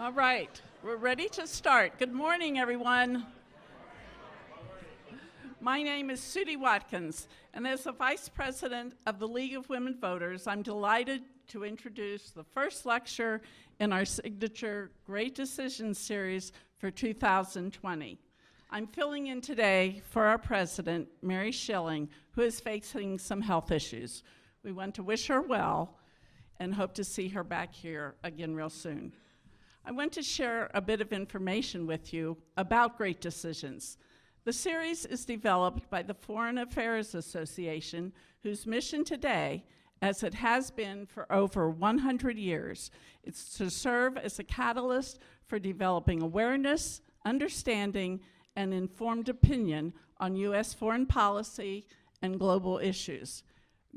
All right, we're ready to start. Good morning, everyone. My name is Sudie Watkins, and as the Vice President of the League of Women Voters, I'm delighted to introduce the first lecture in our signature Great Decisions series for 2020. I'm filling in today for our president, Mary Schilling, who is facing some health issues. We want to wish her well and hope to see her back here again real soon. I want to share a bit of information with you about Great Decisions. The series is developed by the Foreign Affairs Association, whose mission today, as it has been for over 100 years, is to serve as a catalyst for developing awareness, understanding, and informed opinion on U.S. foreign policy and global issues.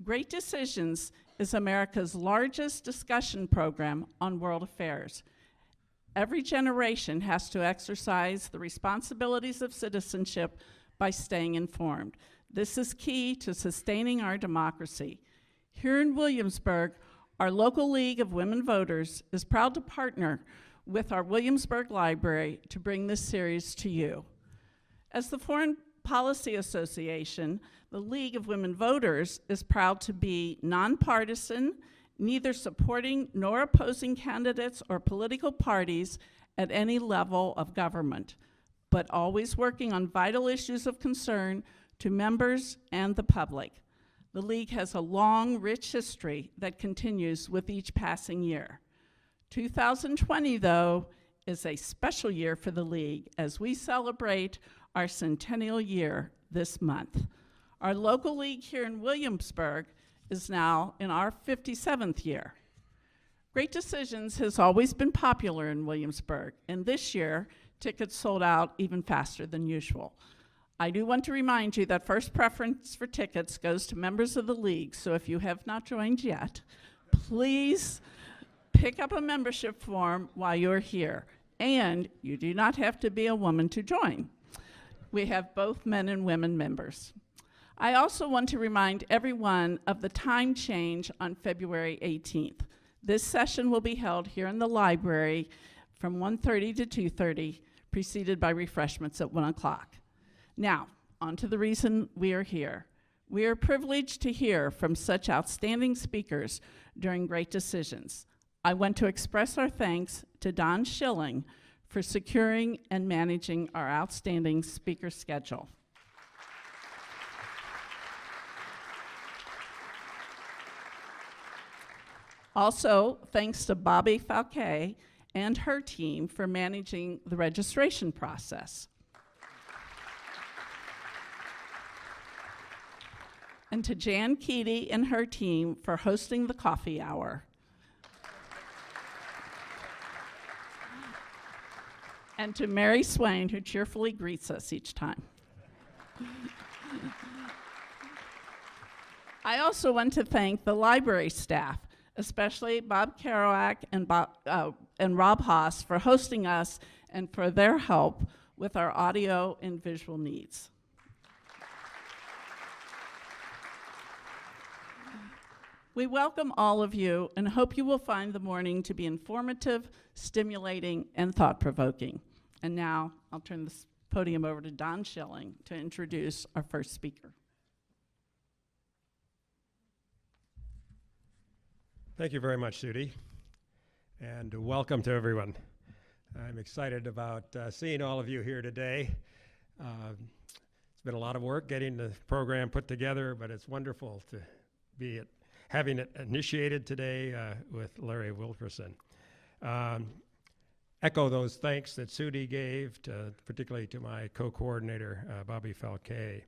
Great Decisions is America's largest discussion program on world affairs. Every generation has to exercise the responsibilities of citizenship by staying informed. This is key to sustaining our democracy. Here in Williamsburg, our local League of Women Voters is proud to partner with our Williamsburg Library to bring this series to you. As the Foreign Policy Association, the League of Women Voters is proud to be nonpartisan, neither supporting nor opposing candidates or political parties at any level of government, but always working on vital issues of concern to members and the public. The League has a long, rich history that continues with each passing year. 2020, though, is a special year for the League as we celebrate our centennial year this month. Our local league here in Williamsburg is now in our 57th year. Great Decisions has always been popular in Williamsburg, and this year, tickets sold out even faster than usual. I do want to remind you that first preference for tickets goes to members of the league, so if you have not joined yet, please pick up a membership form while you're here, and you do not have to be a woman to join. We have both men and women members. I also want to remind everyone of the time change on February 18th. This session will be held here in the library from 1:30 to 2:30, preceded by refreshments at 1 o'clock. Now, on to the reason we are here. We are privileged to hear from such outstanding speakers during Great Decisions. I want to express our thanks to Don Schilling for securing and managing our outstanding speaker schedule. Also, thanks to Bobby Falquet and her team for managing the registration process. And to Jan Keaty and her team for hosting the coffee hour. And to Mary Swain, who cheerfully greets us each time. I also want to thank the library staff, especially Bob Kerouac and Rob Haas for hosting us and for their help with our audio and visual needs. We welcome all of you and hope you will find the morning to be informative, stimulating, and thought-provoking. And now I'll turn this podium over to Don Schilling to introduce our first speaker. Thank you very much, Sudie, and welcome to everyone. I'm excited about seeing all of you here today. It's been a lot of work getting the program put together, but it's wonderful to be having it initiated today with Larry Wilkerson. Echo those thanks that Sudie gave, particularly to my co-coordinator, Bobby Falquet,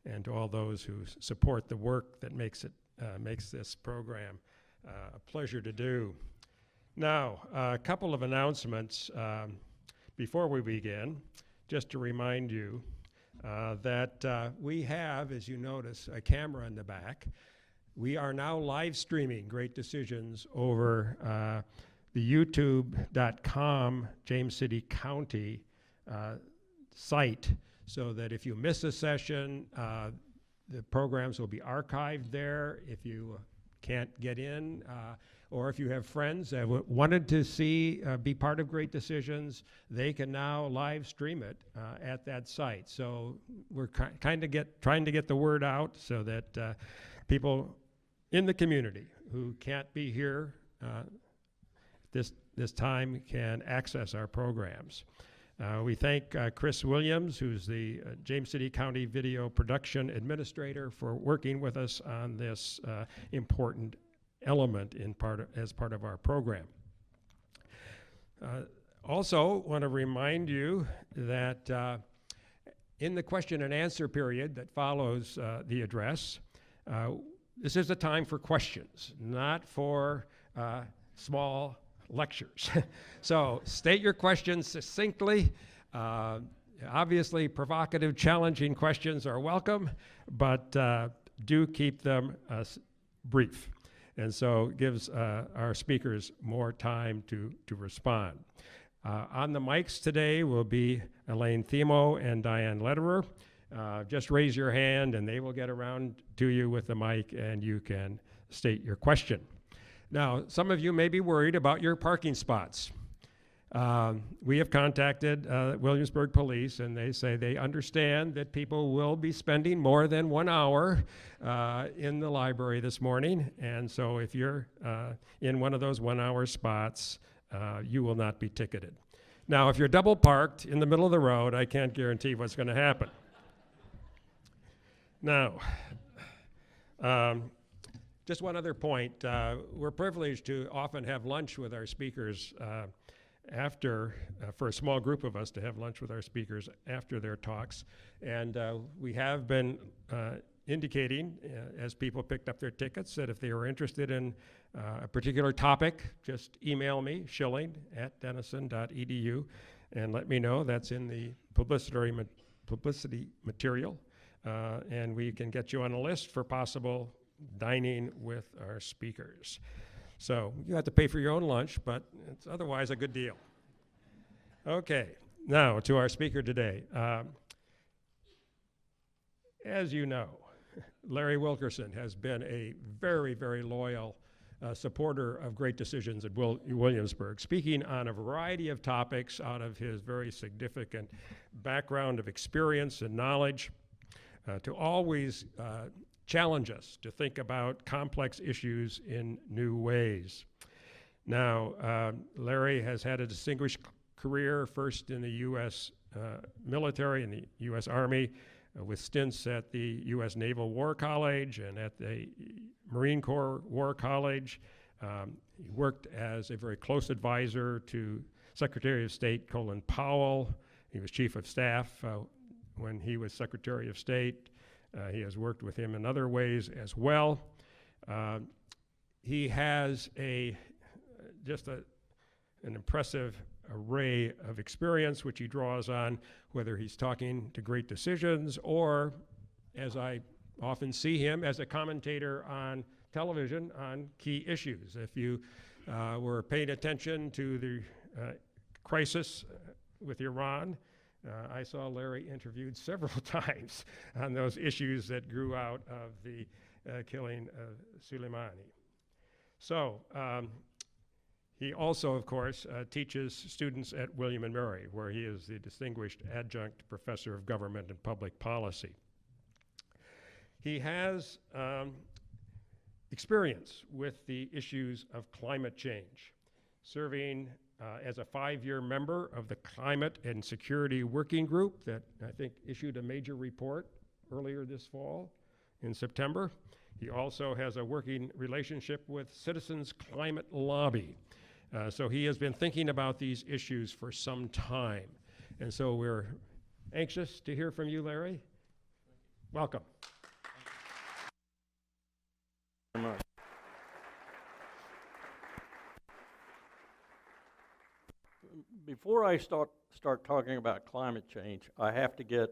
and to all those who support the work that makes this program a pleasure to do. Now, a couple of announcements before we begin, just to remind you that we have, as you notice, a camera in the back. We are now live streaming Great Decisions over the youtube.com James City County site, so that if you miss a session, the programs will be archived there. If you can't get in, or if you have friends that wanted to see, be part of Great Decisions, they can now live stream it at that site. So we're trying to get the word out so that people in the community who can't be here this time can access our programs. We thank Chris Williams, who's the James City County Video Production Administrator, for working with us on this important element as part of our program. Also, want to remind you that in the question and answer period that follows the address, this is a time for questions, not for small lectures. So state your questions succinctly. Obviously, provocative, challenging questions are welcome, but do keep them brief. And so it gives our speakers more time to respond. On the mics today will be Elaine Themo and Diane Lederer. Just raise your hand and they will get around to you with the mic and you can state your question. Now, some of you may be worried about your parking spots. We have contacted Williamsburg Police, and they say they understand that people will be spending more than 1 hour in the library this morning, and so if you're in one of those 1 hour spots, you will not be ticketed. Now, if you're double parked in the middle of the road, I can't guarantee what's going to happen. Now, just one other point. We're privileged to often have lunch with our speakers for a small group of us to have lunch with our speakers after their talks. And we have been indicating, as people picked up their tickets, that if they were interested in a particular topic, just email me, shilling@denison.edu, and let me know. That's in the publicity material. And we can get you on a list for possible dining with our speakers. So you have to pay for your own lunch, but it's otherwise a good deal. Okay, now to our speaker today. As you know, Larry Wilkerson has been a very, very loyal supporter of Great Decisions at Williamsburg, speaking on a variety of topics out of his very significant background of experience and knowledge, to always challenge us to think about complex issues in new ways. Now, Larry has had a distinguished career, first in the U.S. Military, in the U.S. Army, with stints at the U.S. Naval War College and at the Marine Corps War College. He worked as a very close advisor to Secretary of State Colin Powell. He was Chief of Staff when he was Secretary of State. He has worked with him in other ways as well. He has just an impressive array of experience, which he draws on, whether he's talking to Great Decisions or, as I often see him, as a commentator on television on key issues. If you were paying attention to the crisis with Iran, I saw Larry interviewed several times on those issues that grew out of the killing of Soleimani. So he also, of course, teaches students at William & Mary, where he is the distinguished adjunct professor of government and public policy. He has experience with the issues of climate change, serving as a 5-year member of the Climate and Security Working Group that I think issued a major report earlier this fall in September. He also has a working relationship with Citizens Climate Lobby. So he has been thinking about these issues for some time. And so we're anxious to hear from you, Larry. Welcome. Very much. Before I start talking about climate change, I have to get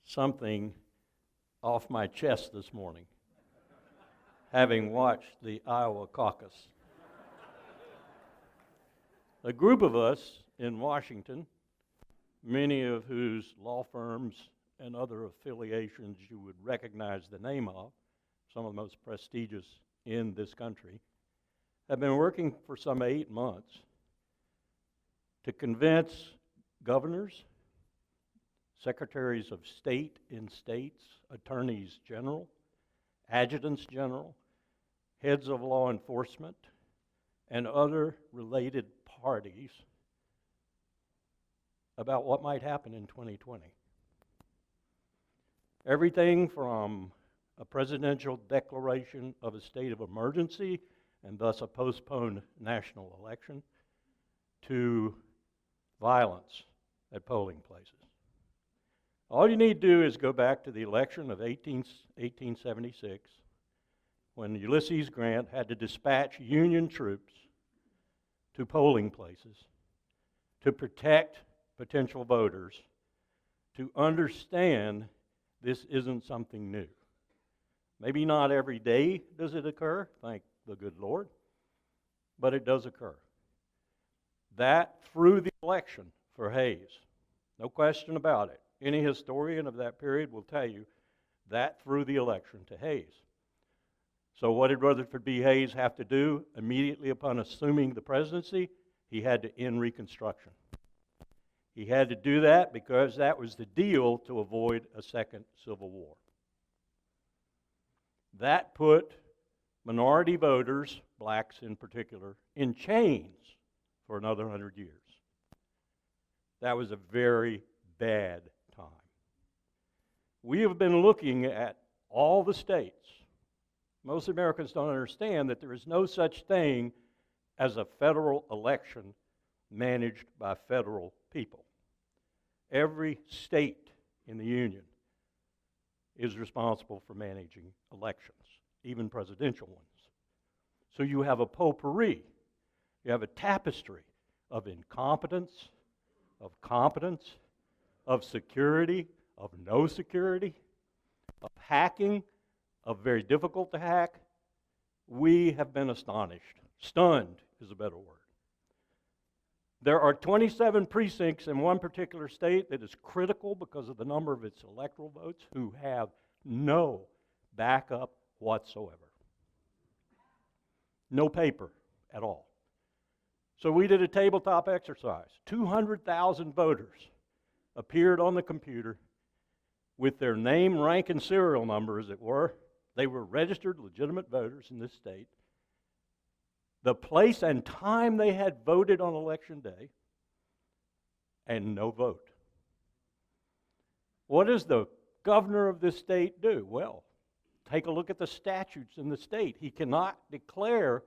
something off my chest this morning, having watched the Iowa caucus. A group of us in Washington, many of whose law firms and other affiliations you would recognize the name of, some of the most prestigious in this country, have been working for some 8 months to convince governors, secretaries of state in states, attorneys general, adjutants general, heads of law enforcement, and other related parties about what might happen in 2020. Everything from a presidential declaration of a state of emergency and thus a postponed national election to violence at polling places. All you need to do is go back to the election of 1876 when Ulysses Grant had to dispatch Union troops to polling places to protect potential voters, to understand this isn't something new. Maybe not every day does it occur, thank the good Lord, but it does occur. That through the election for Hayes, no question about it. Any historian of that period will tell you that through the election to Hayes. So what did Rutherford B. Hayes have to do immediately upon assuming the presidency? He had to end Reconstruction. He had to do that because that was the deal to avoid a second Civil War. That put minority voters, blacks in particular, in chains for another 100 years. That was a very bad time. We have been looking at all the states. Most Americans don't understand that there is no such thing as a federal election managed by federal people. Every state in the Union is responsible for managing elections, even presidential ones. So you have a potpourri, you have a tapestry of incompetence, of competence, of security, of no security, of hacking, of very difficult to hack. We have been astonished. Stunned is a better word. There are 27 precincts in one particular state that is critical because of the number of its electoral votes who have no backup whatsoever. No paper at all. So we did a tabletop exercise. 200,000 voters appeared on the computer with their name, rank, and serial number, as it were. They were registered legitimate voters in this state. The place and time they had voted on election day, and no vote. What does the governor of this state do? Well, take a look at the statutes in the state. He cannot declare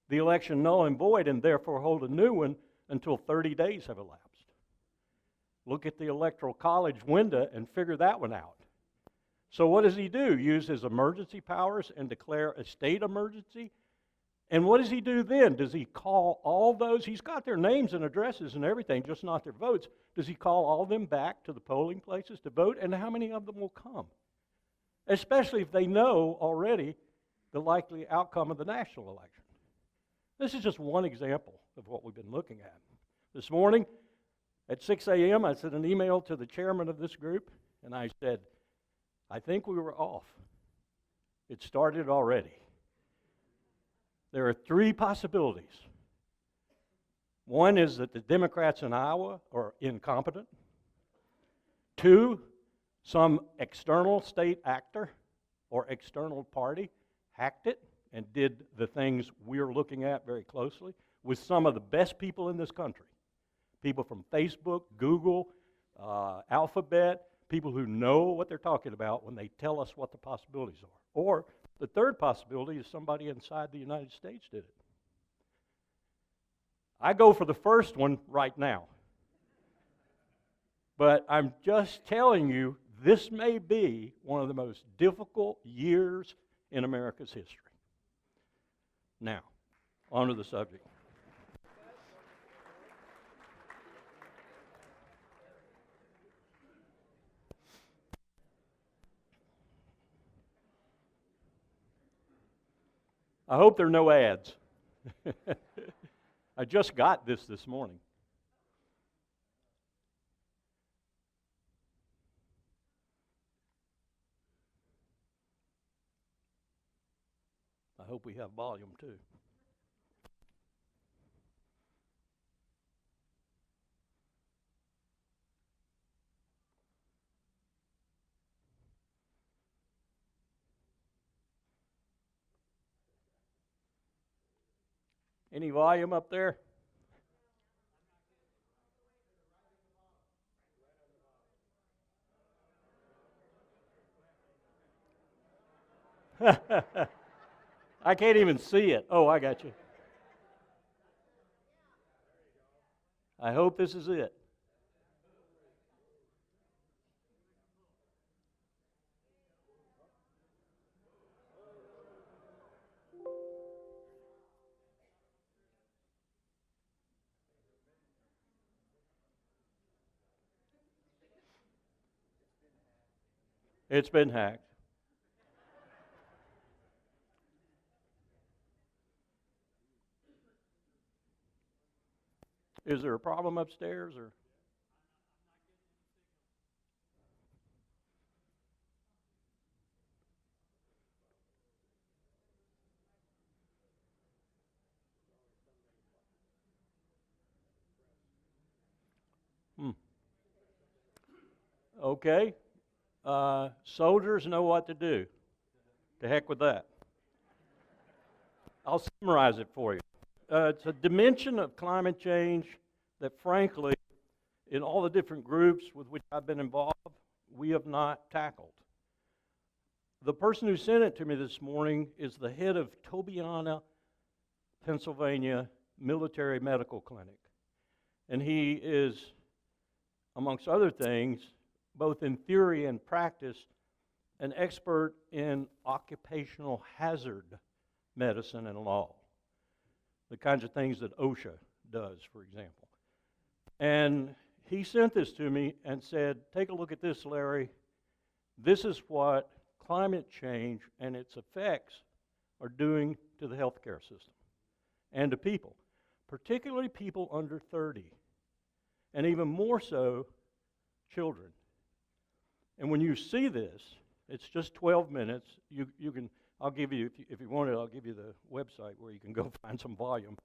the election null and void and therefore hold a new one until 30 days have elapsed. Look at the Electoral College window and figure that one out. So what does he do? Use his emergency powers and declare a state emergency? And what does he do then? Does he call all those? He's got their names and addresses and everything, just not their votes. Does he call all of them back to the polling places to vote? And how many of them will come? Especially if they know already the likely outcome of the national election. This is just one example of what we've been looking at. This morning at 6 a.m., I sent an email to the chairman of this group, and I said, I think we were off. It started already. There are three possibilities. One is that the Democrats in Iowa are incompetent. Two, some external state actor or external party hacked it and did the things we're looking at very closely with some of the best people in this country. People from Facebook, Google, Alphabet, people who know what they're talking about when they tell us what the possibilities are. Or the third possibility is somebody inside the United States did it. I go for the first one right now. But I'm just telling you, this may be one of the most difficult years in America's history. Now, on to the subject. I hope there are no ads. I just got this morning. I hope we have volume too. Any volume up there? I can't even see it. Oh, I got you. I hope this is it. It's been hacked. Is there a problem upstairs or? Okay. Soldiers know what to do. To heck with that. I'll summarize it for you. It's a dimension of climate change that, frankly, in all the different groups with which I've been involved, we have not tackled. The person who sent it to me this morning is the head of Tobiana, Pennsylvania Military Medical Clinic. And he is, amongst other things, both in theory and practice, an expert in occupational hazard medicine and law, the kinds of things that OSHA does, for example. And he sent this to me and said, take a look at this, Larry. This is what climate change and its effects are doing to the healthcare system and to people, particularly people under 30, and even more so, children. And when you see this, it's just 12 minutes. You can, I'll give you, if you want it, I'll give you the website where you can go find some volume.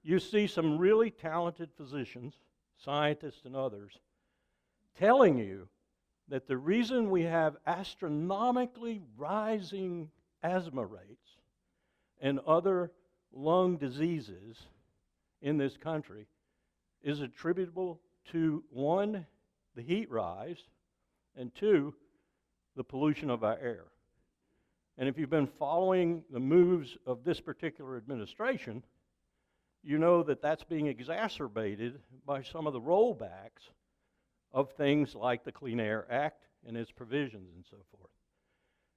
You see some really talented physicians, scientists and others, telling you that the reason we have astronomically rising asthma rates and other lung diseases in this country is attributable to, one, the heat rise, and two, the pollution of our air. And if you've been following the moves of this particular administration, you know that that's being exacerbated by some of the rollbacks of things like the Clean Air Act and its provisions and so forth.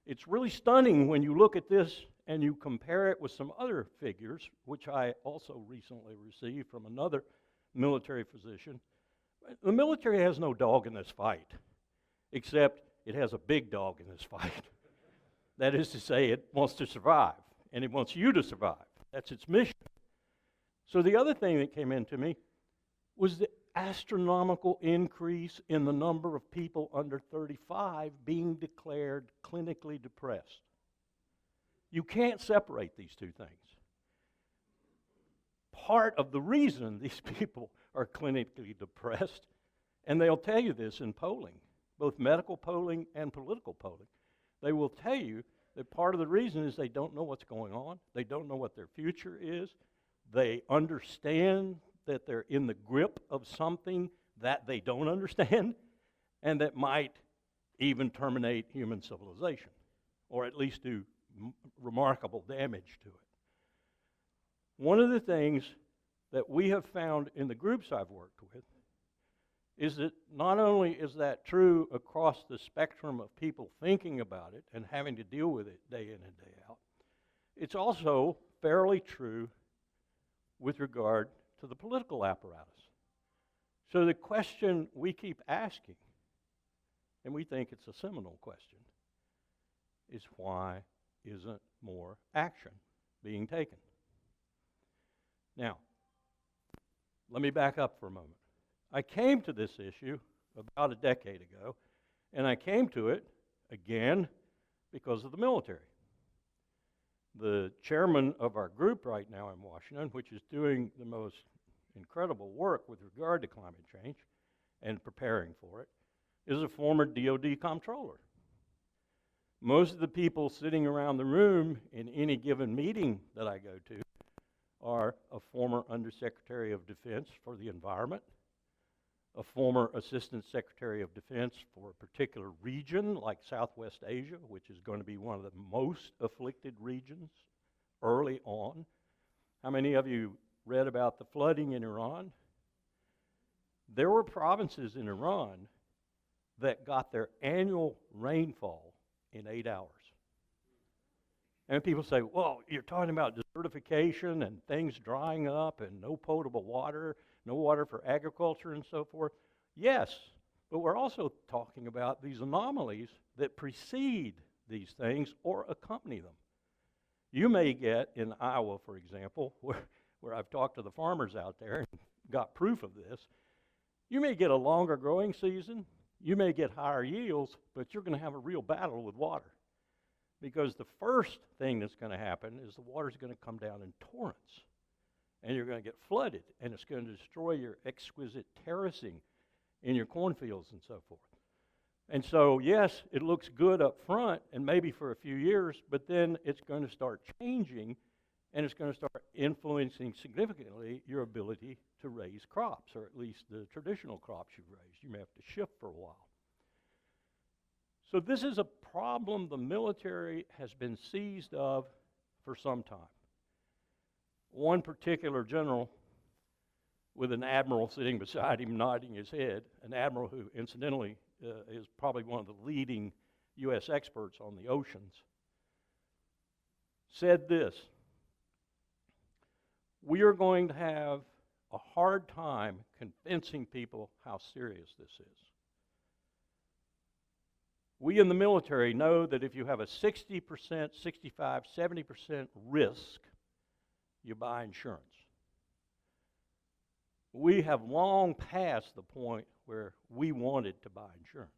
It's really stunning when you look at this and you compare it with some other figures, which I also recently received from another military physician. The military has no dog in this fight, except it has a big dog in this fight. That is to say, it wants to survive, and it wants you to survive. That's its mission. So the other thing that came into me was the astronomical increase in the number of people under 35 being declared clinically depressed. You can't separate these two things. Part of the reason these people are clinically depressed, and they'll tell you this in polling, both medical polling and political polling, they will tell you that part of the reason is they don't know what's going on, they don't know what their future is, they understand that they're in the grip of something that they don't understand and that might even terminate human civilization, or at least do remarkable damage to it. One of the things that we have found in the groups I've worked with is that not only is that true across the spectrum of people thinking about it and having to deal with it day in and day out, it's also fairly true with regard to the political apparatus. So the question we keep asking, and we think it's a seminal question, is why isn't more action being taken? Now, let me back up for a moment. I came to this issue about a decade ago, and I came to it, again, because of the military. The chairman of our group right now in Washington, which is doing the most incredible work with regard to climate change and preparing for it, is a former DOD comptroller. Most of the people sitting around the room in any given meeting that I go to are a former Undersecretary of Defense for the Environment, a former Assistant Secretary of Defense for a particular region like Southwest Asia, which is going to be one of the most afflicted regions early on. How many of you read about the flooding in Iran? There were provinces in Iran that got their annual rainfall in 8 hours. And people say, well, you're talking about desertification and things drying up and no potable water, no water for agriculture and so forth. Yes, but we're also talking about these anomalies that precede these things or accompany them. You may get in Iowa, for example, where I've talked to the farmers out there and got proof of this, you may get a longer growing season, you may get higher yields, but you're going to have a real battle with water. Because the first thing that's going to happen is the water's going to come down in torrents. And you're going to get flooded, and it's going to destroy your exquisite terracing in your cornfields and so forth. And so, yes, it looks good up front, and maybe for a few years, but then it's going to start changing, and it's going to start influencing significantly your ability to raise crops, or at least the traditional crops you've raised. You may have to shift for a while. So this is a problem the military has been seized of for some time. One particular general, with an admiral sitting beside him nodding his head, an admiral who incidentally is probably one of the leading U.S. experts on the oceans, said this: we are going to have a hard time convincing people how serious this is. We in the military know that if you have a 60%, 65%, 70% risk, you buy insurance. We have long passed the point where we wanted to buy insurance.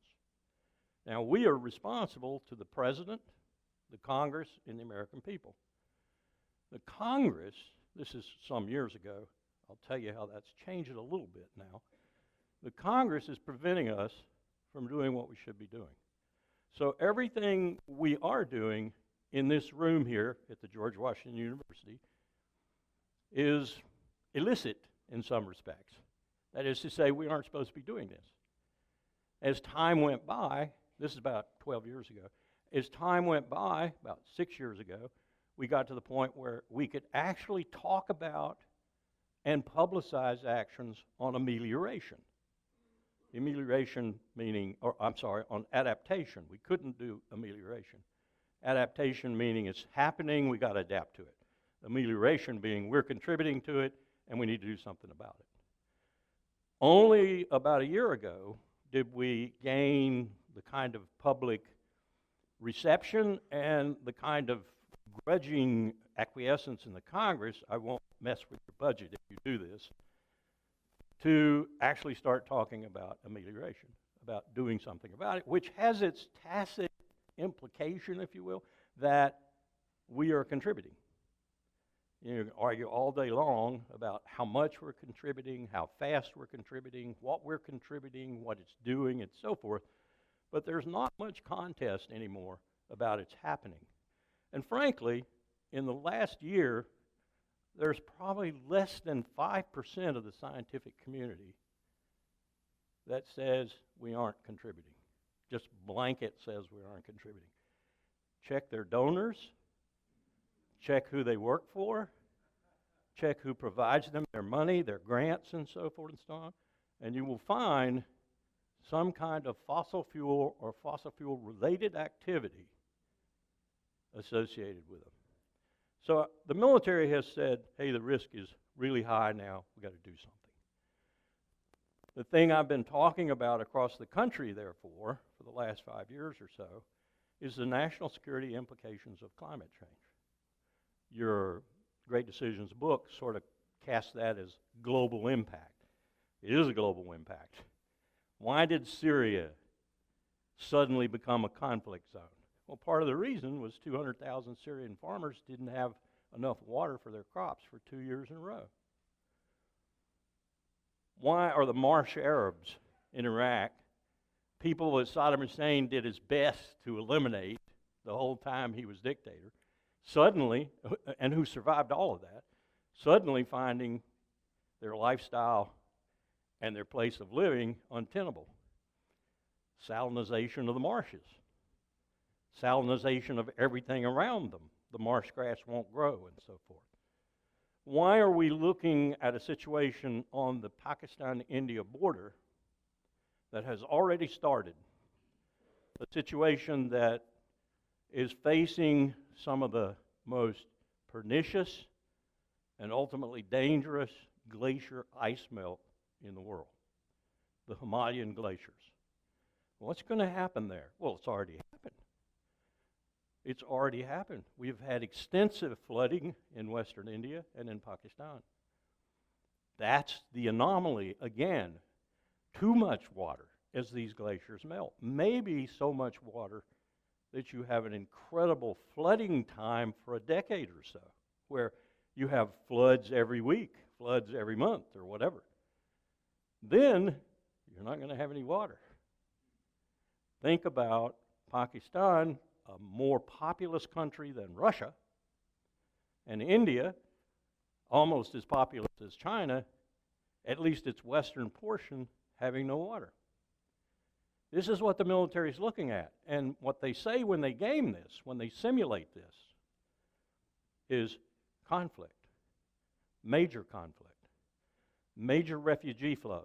Now, we are responsible to the President, the Congress, and the American people. The Congress, this is some years ago, I'll tell you how that's changed a little bit now. The Congress is preventing us from doing what we should be doing. So everything we are doing in this room here at the George Washington University is illicit in some respects. That is to say, we aren't supposed to be doing this. As time went by, this is about 12 years ago, as time went by, about 6 years ago, we got to the point where we could actually talk about and publicize actions on amelioration. Amelioration meaning, on adaptation. We couldn't do amelioration. Adaptation meaning it's happening, we got to adapt to it. Amelioration being we're contributing to it and we need to do something about it. Only about a year ago did we gain the kind of public reception and the kind of grudging acquiescence in the Congress, I won't mess with your budget if you do this, to actually start talking about amelioration, about doing something about it, which has its tacit implication, if you will, that we are contributing. You can argue all day long about how much we're contributing, how fast we're contributing, what we're contributing, what it's doing, and so forth, but there's not much contest anymore about its happening. And frankly, in the last year, there's probably less than 5% of the scientific community that says we aren't contributing. Just blanket says we aren't contributing. Check their donors, check who they work for, check who provides them their money, their grants, and so forth and so on, and you will find some kind of fossil fuel or fossil fuel related activity associated with them. So the military has said, hey, the risk is really high now, we've got to do something. The thing I've been talking about across the country, therefore, for the last 5 years or so, is the national security implications of climate change. Your Great Decisions book sort of casts that as global impact. It is a global impact. Why did Syria suddenly become a conflict zone? Well, part of the reason was 200,000 Syrian farmers didn't have enough water for their crops for 2 years in a row. Why are the Marsh Arabs in Iraq, people that Saddam Hussein did his best to eliminate the whole time he was dictator, suddenly, and who survived all of that, suddenly finding their lifestyle and their place of living untenable. Salinization of the marshes, salinization of everything around them. The marsh grass won't grow and so forth. Why are we looking at a situation on the Pakistan-India border that has already started? A situation that is facing some of the most pernicious and ultimately dangerous glacier ice melt in the world, the Himalayan glaciers. What's going to happen there? Well, it's already happened. It's already happened. We've had extensive flooding in Western India and in Pakistan. That's the anomaly. Again, too much water as these glaciers melt. Maybe so much water that you have an incredible flooding time for a decade or so, where you have floods every week, floods every month, or whatever. Then you're not going to have any water. Think about Pakistan, a more populous country than Russia, and India, almost as populous as China, at least its western portion, having no water. This is what the military is looking at. And what they say when they game this, when they simulate this, is conflict, major refugee flows.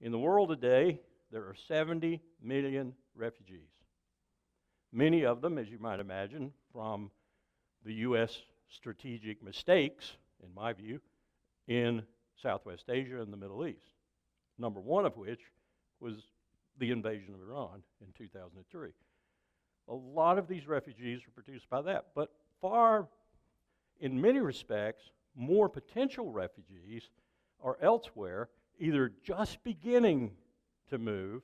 In the world today, there are 70 million refugees. Many of them, as you might imagine, from the U.S. strategic mistakes, in my view, in Southwest Asia and the Middle East. Number one of which was the invasion of Iran in 2003. A lot of these refugees are produced by that, but far, in many respects, more potential refugees are elsewhere, either just beginning to move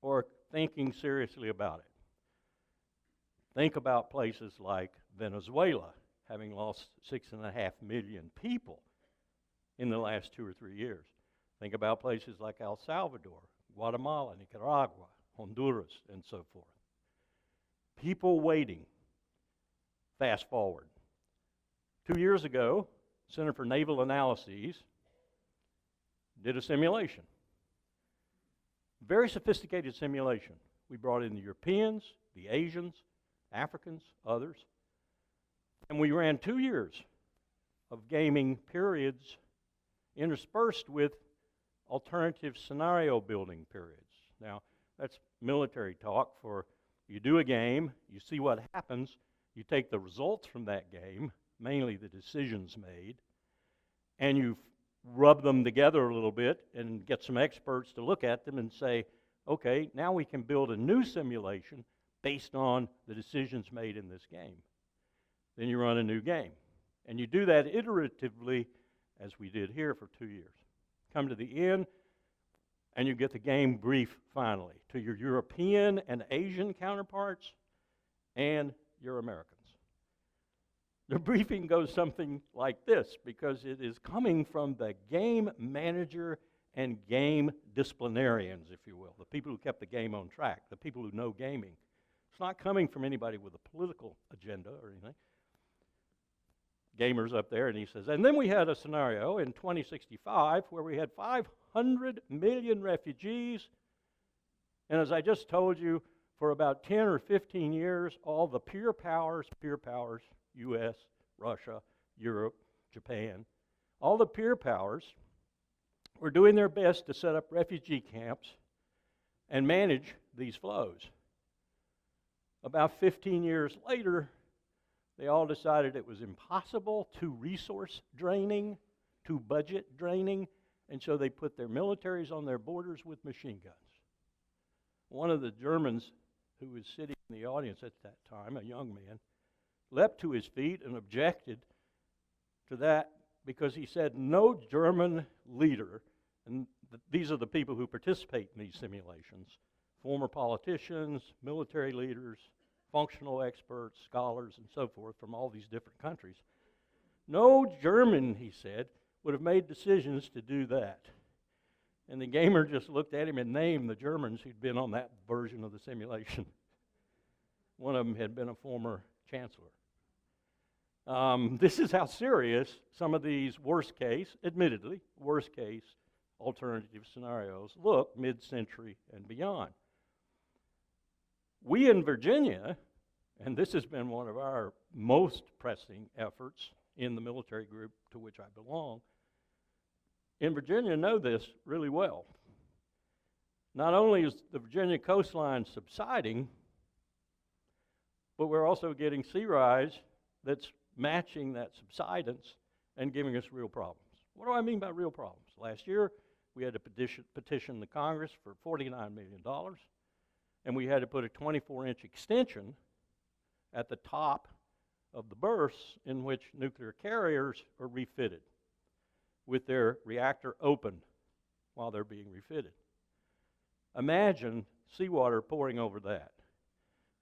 or thinking seriously about it. Think about places like Venezuela, having lost 6.5 million people in the last 2 or 3 years. Think about places like El Salvador, Guatemala, Nicaragua, Honduras, and so forth. People waiting. Fast forward. 2 years ago, Center for Naval Analyses did a simulation. Very sophisticated simulation. We brought in the Europeans, the Asians, Africans, others, and we ran 2 years of gaming periods interspersed with alternative scenario building periods. Now, that's military talk for you do a game, you see what happens, you take the results from that game, mainly the decisions made, and you rub them together a little bit and get some experts to look at them and say, okay, now we can build a new simulation based on the decisions made in this game. Then you run a new game. And you do that iteratively, as we did here for 2 years. Come to the end, and you get the game brief finally to your European and Asian counterparts and your Americans. The briefing goes something like this, because it is coming from the game manager and game disciplinarians, if you will, the people who kept the game on track, the people who know gaming. It's not coming from anybody with a political agenda or anything. Gamer's up there, and he says, and then we had a scenario in 2065 where we had 500 million refugees, and as I just told you, for about 10 or 15 years, all the peer powers, U.S., Russia, Europe, Japan, all the peer powers were doing their best to set up refugee camps and manage these flows. About 15 years later, they all decided it was impossible, too resource draining, too budget draining, and so they put their militaries on their borders with machine guns. One of the Germans who was sitting in the audience at that time, a young man, leapt to his feet and objected to that because he said no German leader, and these are the people who participate in these simulations, former politicians, military leaders, functional experts, scholars, and so forth from all these different countries. No German, he said, would have made decisions to do that. And the gamer just looked at him and named the Germans who'd been on that version of the simulation. One of them had been a former chancellor. This is how serious some of these worst case, admittedly, worst case alternative scenarios look mid-century and beyond. We in Virginia, and this has been one of our most pressing efforts in the military group to which I belong, in Virginia know this really well. Not only is the Virginia coastline subsiding, but we're also getting sea rise that's matching that subsidence and giving us real problems. What do I mean by real problems? Last year, we had to petition the Congress for $49 million, and we had to put a 24-inch extension at the top of the berths in which nuclear carriers are refitted with their reactor open while they're being refitted. Imagine seawater pouring over that.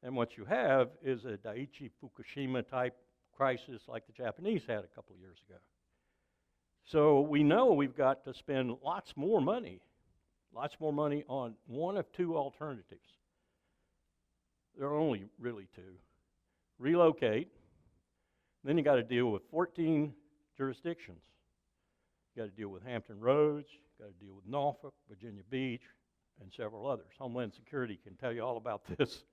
And what you have is a Daiichi Fukushima type crisis like the Japanese had a couple of years ago. So we know we've got to spend lots more money on one of two alternatives. There are only really two. Relocate, then you got to deal with 14 jurisdictions. You got to deal with Hampton Roads, you got to deal with Norfolk, Virginia Beach, and several others. Homeland Security can tell you all about this.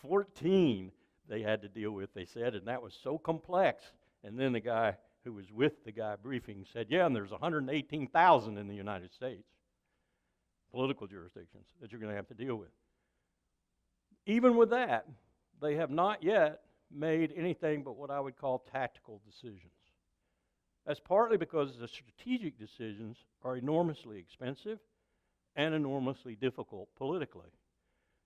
14 they had to deal with, they said, and that was so complex. And then the guy who was with the guy briefing said, yeah, and there's 118,000 in the United States, political jurisdictions that you're going to have to deal with. Even with that, they have not yet made anything but what I would call tactical decisions. That's partly because the strategic decisions are enormously expensive and enormously difficult politically.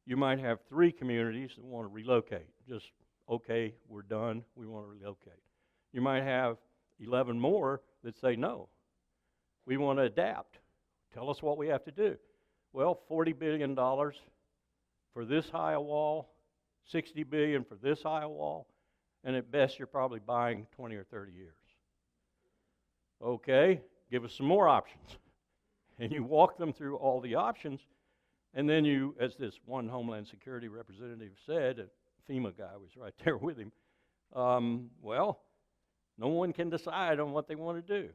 You might have 3 communities that want to relocate. Just, okay, we're done, we want to relocate. You might have 11 more that say, no, we want to adapt. Tell us what we have to do. Well, $40 billion for this high a wall, $60 billion for this high a wall, and at best you're probably buying 20 or 30 years. Okay, give us some more options. And you walk them through all the options, and then you, as this one Homeland Security representative said, a FEMA guy was right there with him, well, no one can decide on what they want to do.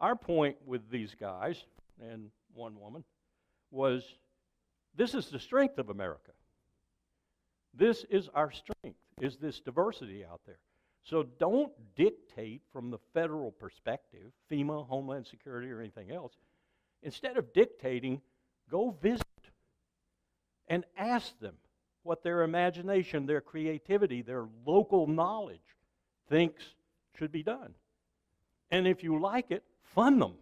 Our point with these guys, and one woman, was this is the strength of America. This is our strength, is this diversity out there. So don't dictate from the federal perspective, FEMA, Homeland Security, or anything else. Instead of dictating, go visit and ask them what their imagination, their creativity, their local knowledge thinks should be done. And if you like it, fund them.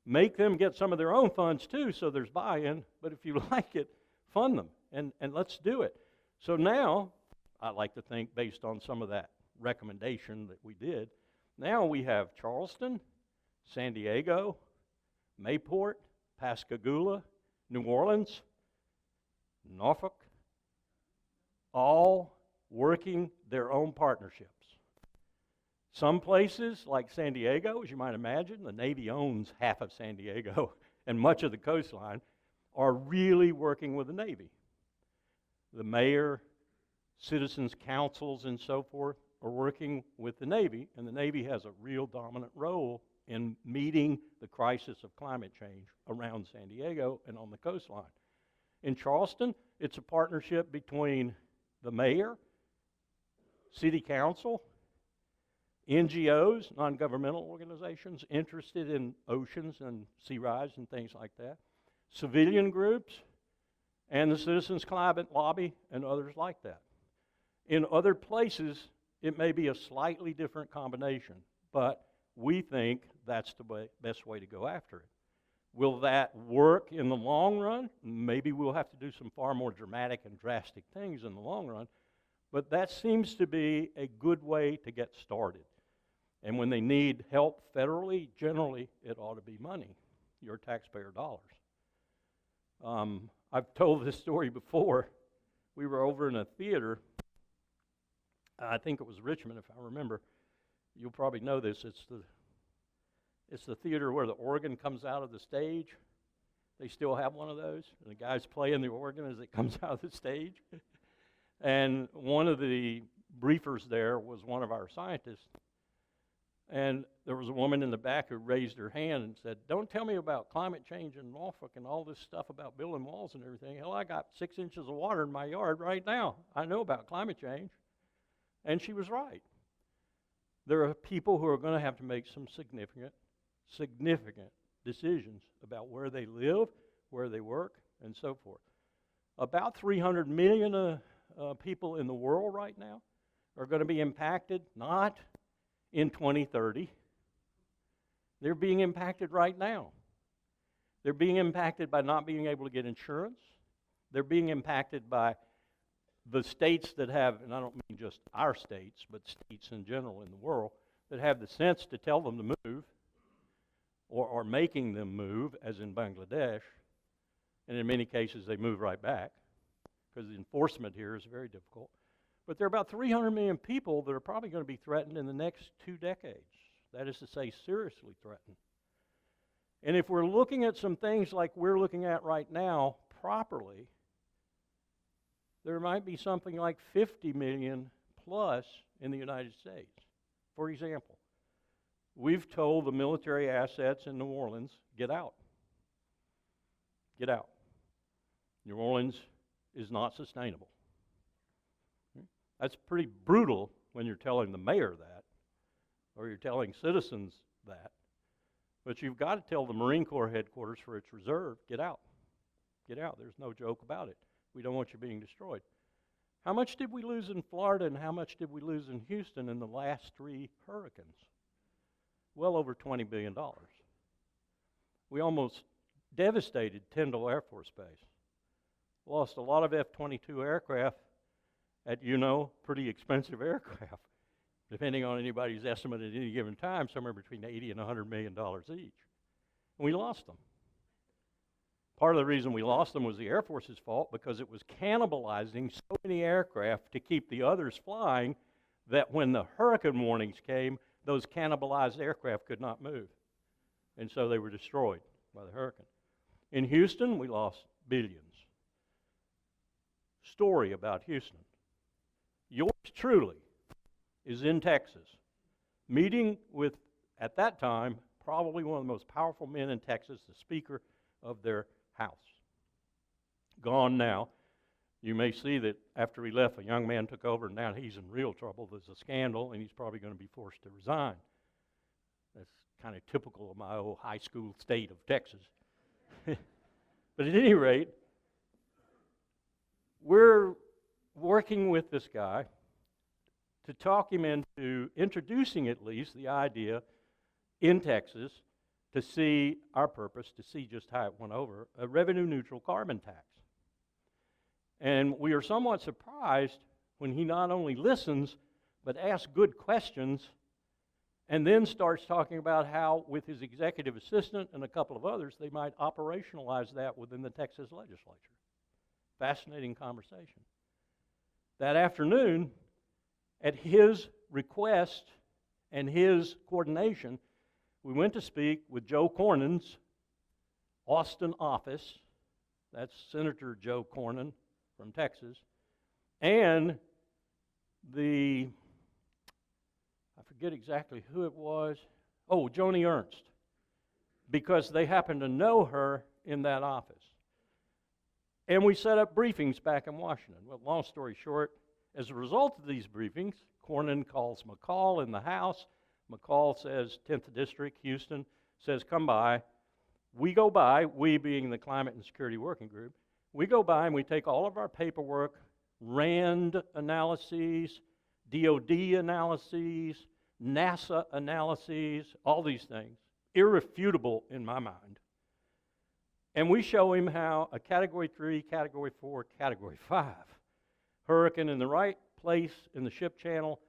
Make them get some of their own funds too, so there's buy-in, but if you like it, fund them, and let's do it. So now, I like to think, based on some of that recommendation that we did, now we have Charleston, San Diego, Mayport, Pascagoula, New Orleans, Norfolk, all working their own partnerships. Some places, like San Diego, as you might imagine, the Navy owns half of San Diego and much of the coastline, are really working with the Navy. The mayor, citizens' councils, and so forth are working with the Navy, and the Navy has a real dominant role in meeting the crisis of climate change around San Diego and on the coastline. In Charleston, it's a partnership between the mayor, city council, NGOs, non-governmental organizations interested in oceans and sea rise and things like that, civilian groups, and the Citizens Climate Lobby and others like that. In other places, it may be a slightly different combination, but we think that's the best way to go after it. Will that work in the long run? Maybe we'll have to do some far more dramatic and drastic things in the long run, but that seems to be a good way to get started. And when they need help federally, generally it ought to be money, your taxpayer dollars. I've told this story before. We were over in a theater, I think it was Richmond if I remember. You'll probably know this. It's the theater where the organ comes out of the stage. They still have one of those, and the guy's playing the organ as it comes out of the stage. And one of the briefers there was one of our scientists, and there was a woman in the back who raised her hand and said, "Don't tell me about climate change in Norfolk and all this stuff about building walls and everything. Hell, I got 6 inches of water in my yard right now. I know about climate change." And she was right. There are people who are going to have to make some significant decisions about where they live, where they work, and so forth. About 300 million people in the world right now are going to be impacted, not in 2030. They're being impacted right now. They're being impacted by not being able to get insurance. They're being impacted by the states that have, and I don't mean just our states, but states in general in the world, that have the sense to tell them to move, or are making them move, as in Bangladesh, and in many cases they move right back, because the enforcement here is very difficult. But there are about 300 million people that are probably going to be threatened in the next 2 decades. That is to say, seriously threatened. And if we're looking at some things like we're looking at right now properly, there might be something like 50 million plus in the United States. For example, we've told the military assets in New Orleans, get out. Get out. New Orleans is not sustainable. That's pretty brutal when you're telling the mayor that, or you're telling citizens that. But you've got to tell the Marine Corps headquarters for its reserve, get out. Get out. There's no joke about it. We don't want you being destroyed. How much did we lose in Florida and how much did we lose in Houston in the last 3 hurricanes? Well over $20 billion. We almost devastated Tyndall Air Force Base. Lost a lot of F-22 aircraft at, pretty expensive aircraft, depending on anybody's estimate at any given time, somewhere between $80 and $100 million each. And we lost them. Part of the reason we lost them was the Air Force's fault, because it was cannibalizing so many aircraft to keep the others flying that when the hurricane warnings came, those cannibalized aircraft could not move. And so they were destroyed by the hurricane. In Houston, we lost billions. Story about Houston. Yours truly is in Texas, meeting with, at that time, probably one of the most powerful men in Texas, the Speaker of their House. Gone now. You may see that after he left, a young man took over, and now he's in real trouble. There's a scandal, and he's probably going to be forced to resign. That's kind of typical of my old high school state of Texas. But at any rate, we're working with this guy to talk him into introducing at least the idea in Texas to see our purpose, to see just how it went over, a revenue-neutral carbon tax. And we are somewhat surprised when he not only listens, but asks good questions, and then starts talking about how, with his executive assistant and a couple of others, they might operationalize that within the Texas legislature. Fascinating conversation. That afternoon, at his request and his coordination, we went to speak with Joe Cornyn's Austin office. That's Senator Joe Cornyn from Texas. And I forget exactly who it was. Oh, Joni Ernst, because they happened to know her in that office. And we set up briefings back in Washington. Well, long story short, as a result of these briefings, Cornyn calls McCall in the House. McCall says, 10th District, Houston, says, come by. We go by, we being the Climate and Security Working Group, we go by and we take all of our paperwork, RAND analyses, DOD analyses, NASA analyses, all these things, irrefutable in my mind. And we show him how a Category 3, Category 4, Category 5 hurricane in the right place in the ship channel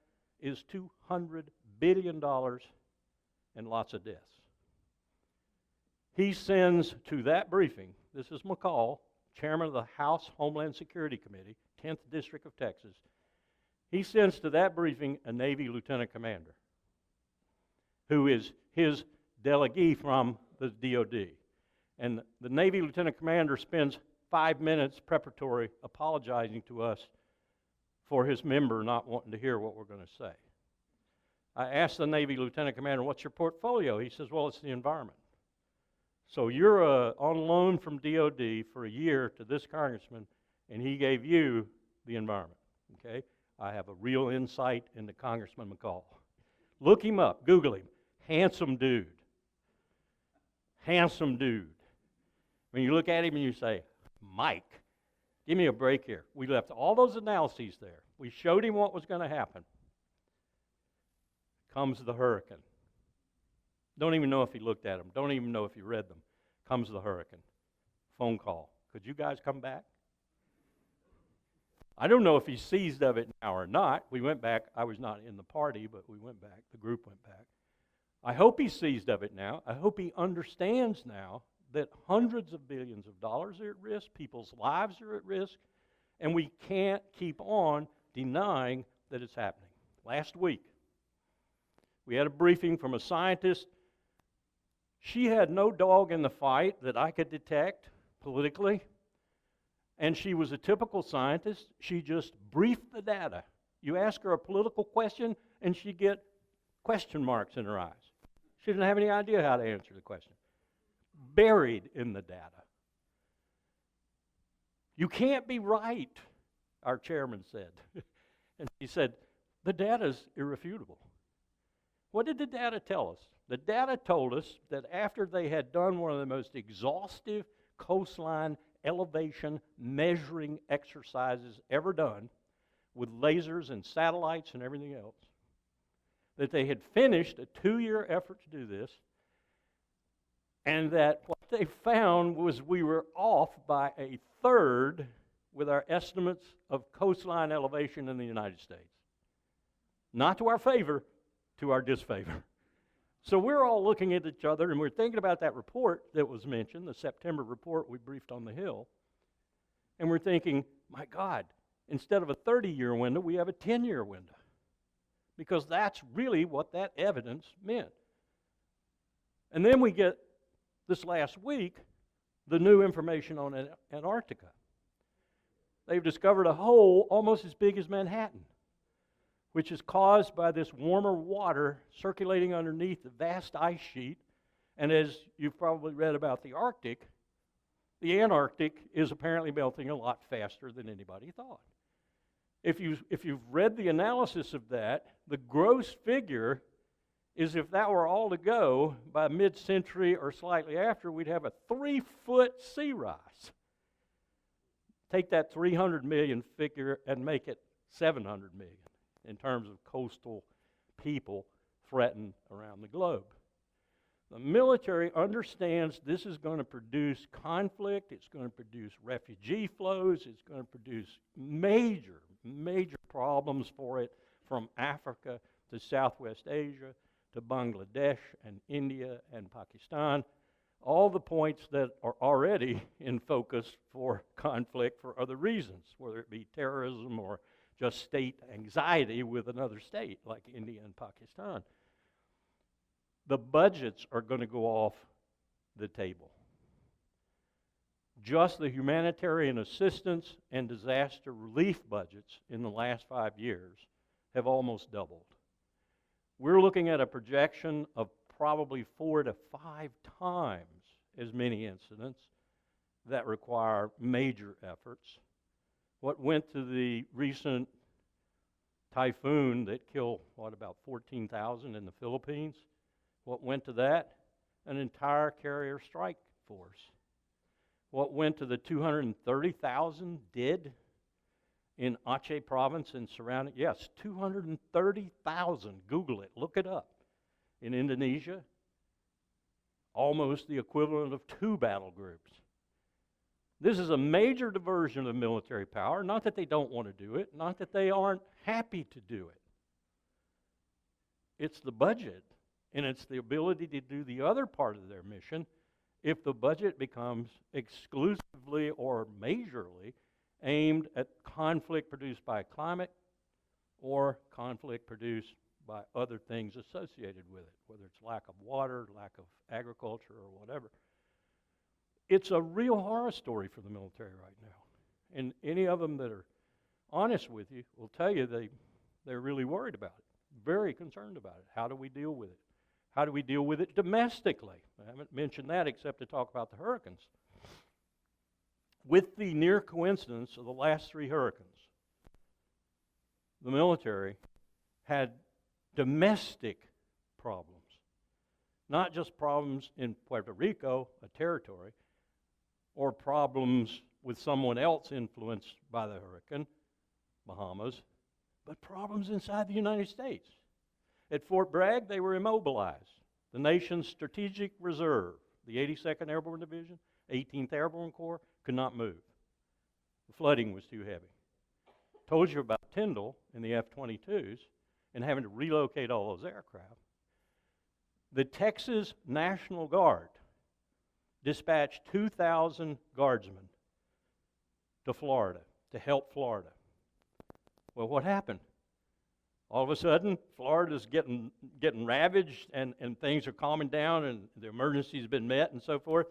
is $200 billion and lots of deaths. He sends to that briefing, this is McCall, chairman of the House Homeland Security Committee, 10th District of Texas. He sends to that briefing a Navy lieutenant commander who is his delegee from the DOD. And the Navy lieutenant commander spends 5 minutes preparatory apologizing to us for his member not wanting to hear what we're going to say. I asked the Navy Lieutenant Commander, what's your portfolio? He says, well, it's the environment. So you're on loan from DOD for a year to this congressman, and he gave you the environment, okay? I have a real insight into Congressman McCall. Look him up, Google him. Handsome dude. Handsome dude. When you look at him and you say, Mike, give me a break here. We left all those analyses there. We showed him what was going to happen. Comes the hurricane. Don't even know if he looked at them. Don't even know if he read them. Comes the hurricane. Phone call. Could you guys come back? I don't know if he's seized of it now or not. We went back. I was not in the party, but we went back. The group went back. I hope he's seized of it now. I hope he understands now that hundreds of billions of dollars are at risk, people's lives are at risk, and we can't keep on denying that it's happening. Last week, we had a briefing from a scientist. She had no dog in the fight that I could detect politically, and she was a typical scientist. She just briefed the data. You ask her a political question, and she'd get question marks in her eyes. She didn't have any idea how to answer the question. Buried in the data. You can't be right, our chairman said. And he said, the data's irrefutable. What did the data tell us? The data told us that after they had done one of the most exhaustive coastline elevation measuring exercises ever done with lasers and satellites and everything else, that they had finished a 2-year effort to do this, and that what they found was we were off by a third with our estimates of coastline elevation in the United States. Not to our favor, to our disfavor. So we're all looking at each other, and we're thinking about that report that was mentioned, the September report we briefed on the Hill, and we're thinking, my God, instead of a 30-year window, we have a 10-year window. Because that's really what that evidence meant. And then we get, this last week, the new information on Antarctica. They've discovered a hole almost as big as Manhattan, which is caused by this warmer water circulating underneath the vast ice sheet. And as you've probably read about the Arctic, the Antarctic is apparently melting a lot faster than anybody thought. If you've read the analysis of that, the gross figure is if that were all to go, by mid-century or slightly after, we'd have a 3-foot sea rise. Take that 300 million figure and make it 700 million in terms of coastal people threatened around the globe. The military understands this is going to produce conflict, it's going to produce refugee flows, it's going to produce major problems for it from Africa to Southwest Asia to Bangladesh and India and Pakistan, all the points that are already in focus for conflict for other reasons, whether it be terrorism or just state anxiety with another state like India and Pakistan. The budgets are going to go off the table. Just the humanitarian assistance and disaster relief budgets in the last 5 years have almost doubled. We're looking at a projection of probably 4 to 5 times as many incidents that require major efforts. What went to the recent typhoon that killed, about 14,000 in the Philippines? What went to that? An entire carrier strike force. What went to the 230,000 dead in Aceh province and surrounding? Yes, 230,000. Google it. Look it up. In Indonesia, almost the equivalent of 2 battle groups. This is a major diversion of military power. Not that they don't want to do it. Not that they aren't happy to do it. It's the budget. And it's the ability to do the other part of their mission if the budget becomes exclusively or majorly aimed at conflict produced by climate or conflict produced by other things associated with it, whether it's lack of water, lack of agriculture, or whatever. It's a real horror story for the military right now. And any of them that are honest with you, will tell you they're really worried about it, very concerned about it. How do we deal with it? How do we deal with it domestically? I haven't mentioned that except to talk about the hurricanes. With the near coincidence of the last 3 hurricanes, the military had domestic problems, not just problems in Puerto Rico, a territory, or problems with someone else influenced by the hurricane, Bahamas, but problems inside the United States. At Fort Bragg, they were immobilized. The nation's strategic reserve, the 82nd Airborne Division, 18th Airborne Corps, could not move. The flooding was too heavy. Told you about Tyndall and the F-22s and having to relocate all those aircraft. The Texas National Guard dispatched 2,000 guardsmen to Florida to help Florida. Well, what happened? All of a sudden, Florida's getting ravaged and things are calming down and the emergency's been met and so forth.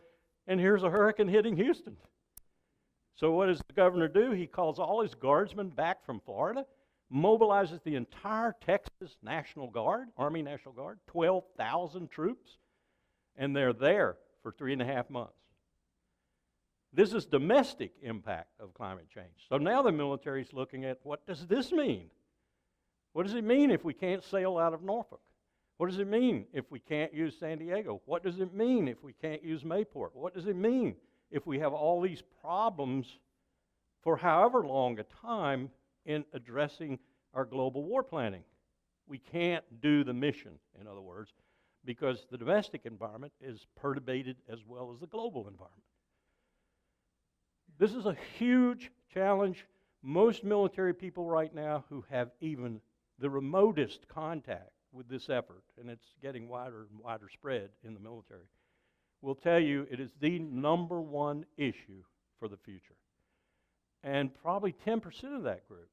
And here's a hurricane hitting Houston. So what does the governor do? He calls all his guardsmen back from Florida, mobilizes the entire Texas National Guard, Army National Guard, 12,000 troops, and they're there for 3.5 months. This is domestic impact of climate change. So now the military is looking at, what does this mean? What does it mean if we can't sail out of Norfolk? What does it mean if we can't use San Diego? What does it mean if we can't use Mayport? What does it mean if we have all these problems for however long a time in addressing our global war planning? We can't do the mission, in other words, because the domestic environment is perturbated as well as the global environment. This is a huge challenge. Most military people right now who have even the remotest contact with this effort, and it's getting wider and wider spread in the military, will tell you it is the #1 issue for the future. And probably 10% of that group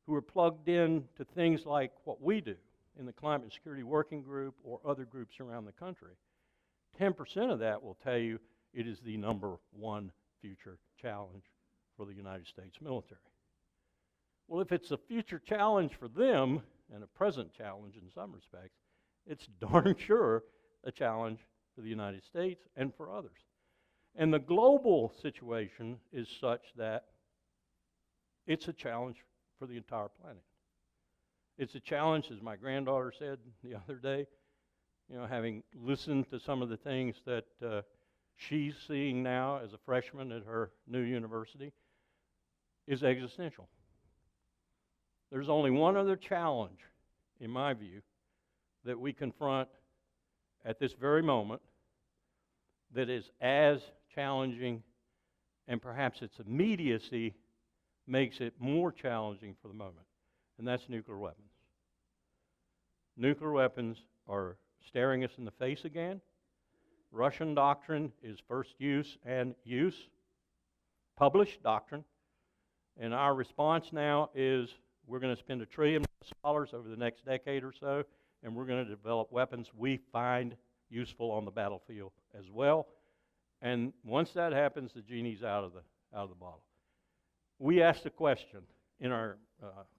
who are plugged in to things like what we do in the Climate Security Working Group or other groups around the country, 10% of that will tell you it is the #1 future challenge for the United States military. Well, if it's a future challenge for them and a present challenge in some respects, it's darn sure a challenge for the United States and for others. And the global situation is such that it's a challenge for the entire planet. It's a challenge, as my granddaughter said the other day, having listened to some of the things that she's seeing now as a freshman at her new university, is existential. There's only one other challenge, in my view, that we confront at this very moment that is as challenging, and perhaps its immediacy makes it more challenging for the moment, and that's nuclear weapons. Nuclear weapons are staring us in the face again. Russian doctrine is first use and use, published doctrine, and our response now is we're going to spend $1 trillion over the next decade or so, and we're going to develop weapons we find useful on the battlefield as well. And once that happens, the genie's out of the bottle. We asked a question in our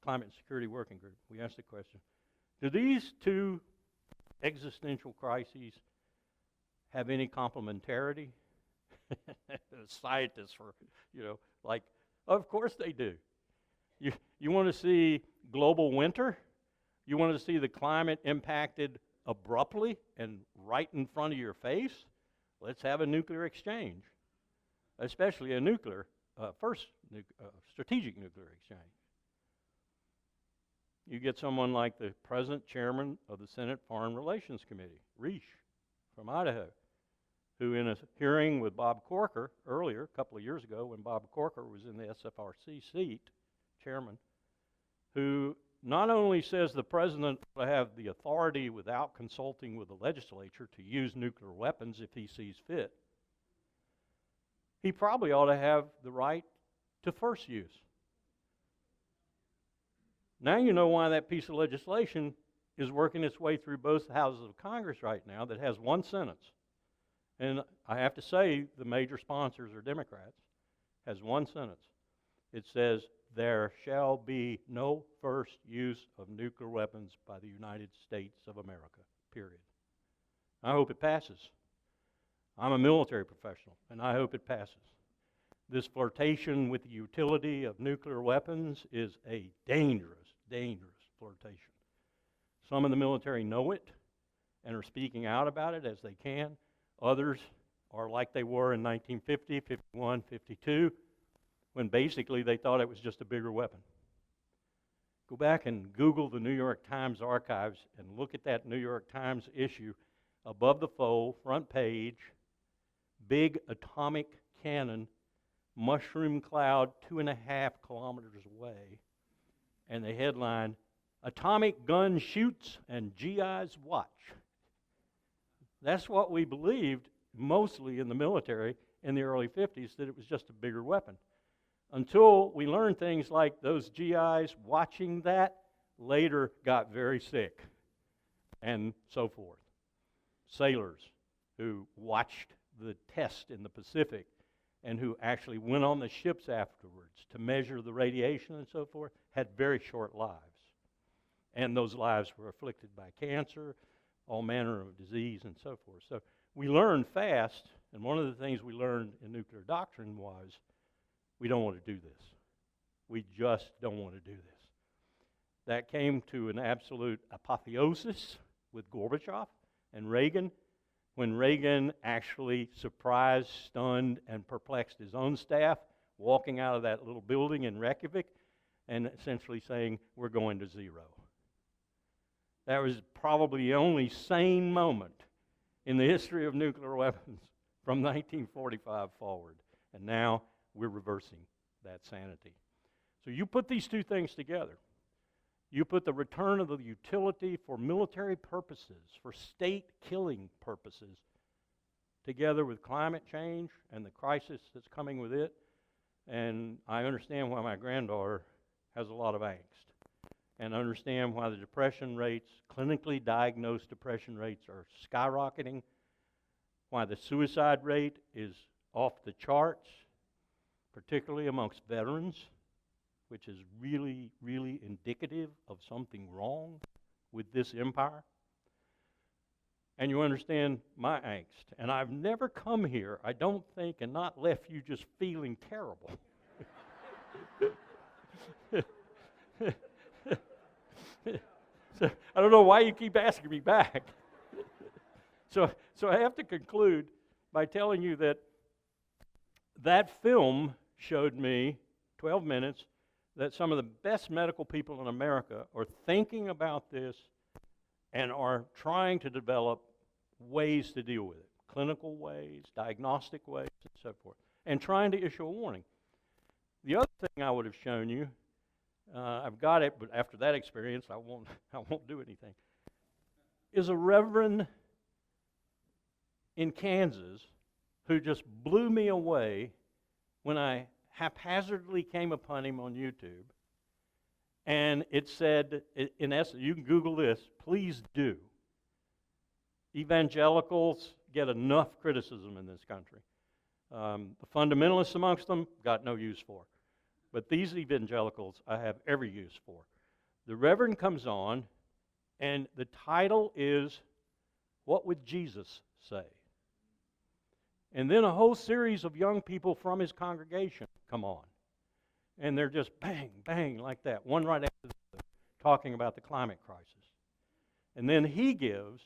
Climate Security Working Group. We asked the question, do these two existential crises have any complementarity? The scientists were, like, of course they do. You want to see global winter? You want to see the climate impacted abruptly and right in front of your face? Let's have a nuclear exchange, especially a strategic nuclear exchange. You get someone like the present chairman of the Senate Foreign Relations Committee, Risch from Idaho, who in a hearing with Bob Corker earlier, a couple of years ago when Bob Corker was in the SFRC seat, chairman, who not only says the president will have the authority without consulting with the legislature to use nuclear weapons if he sees fit, he probably ought to have the right to first use. Now you know why that piece of legislation is working its way through both houses of Congress right now that has one sentence. And I have to say the major sponsors are Democrats, has one sentence. It says, there shall be no first use of nuclear weapons by the United States of America, period. I hope it passes. I'm a military professional, and I hope it passes. This flirtation with the utility of nuclear weapons is a dangerous, dangerous flirtation. Some in the military know it and are speaking out about it as they can. Others are like they were in 1950, 51, 52, when basically they thought it was just a bigger weapon. Go back and Google the New York Times archives and look at that New York Times issue. Above the fold, front page, big atomic cannon, mushroom cloud 2.5 kilometers away, and the headline, "Atomic gun shoots and GIs watch." That's what we believed mostly in the military in the early 50s, that it was just a bigger weapon. Until we learned things like those GIs watching that later got very sick, and so forth. Sailors who watched the test in the Pacific and who actually went on the ships afterwards to measure the radiation and so forth had very short lives. And those lives were afflicted by cancer, all manner of disease and so forth. So we learned fast, and one of the things we learned in nuclear doctrine was we don't want to do this. We just don't want to do this. That came to an absolute apotheosis with Gorbachev and Reagan, when Reagan actually surprised, stunned, and perplexed his own staff, walking out of that little building in Reykjavik and essentially saying, "We're going to zero." That was probably the only sane moment in the history of nuclear weapons from 1945 forward. And now we're reversing that sanity. So you put these two things together. You put the return of the utility for military purposes, for state-killing purposes, together with climate change and the crisis that's coming with it, and I understand why my granddaughter has a lot of angst, and understand why the depression rates, clinically diagnosed depression rates, are skyrocketing, why the suicide rate is off the charts, particularly amongst veterans, which is really, really indicative of something wrong with this empire. And you understand my angst. And I've never come here, I don't think, and not left you just feeling terrible. So, I don't know why you keep asking me back. So I have to conclude by telling you that that film showed me, 12 minutes, that some of the best medical people in America are thinking about this and are trying to develop ways to deal with it, clinical ways, diagnostic ways, and so forth, and trying to issue a warning. The other thing I would have shown you, I've got it, but after that experience, I won't do anything, is a reverend in Kansas who just blew me away when I haphazardly came upon him on YouTube, and it said, in essence, you can Google this, please do. Evangelicals get enough criticism in this country. The fundamentalists amongst them, got no use for. But these evangelicals, I have every use for. The Reverend comes on, and the title is, "What Would Jesus Say?" And then a whole series of young people from his congregation come on. And they're just bang, bang, like that, one right after the other, talking about the climate crisis. And then he gives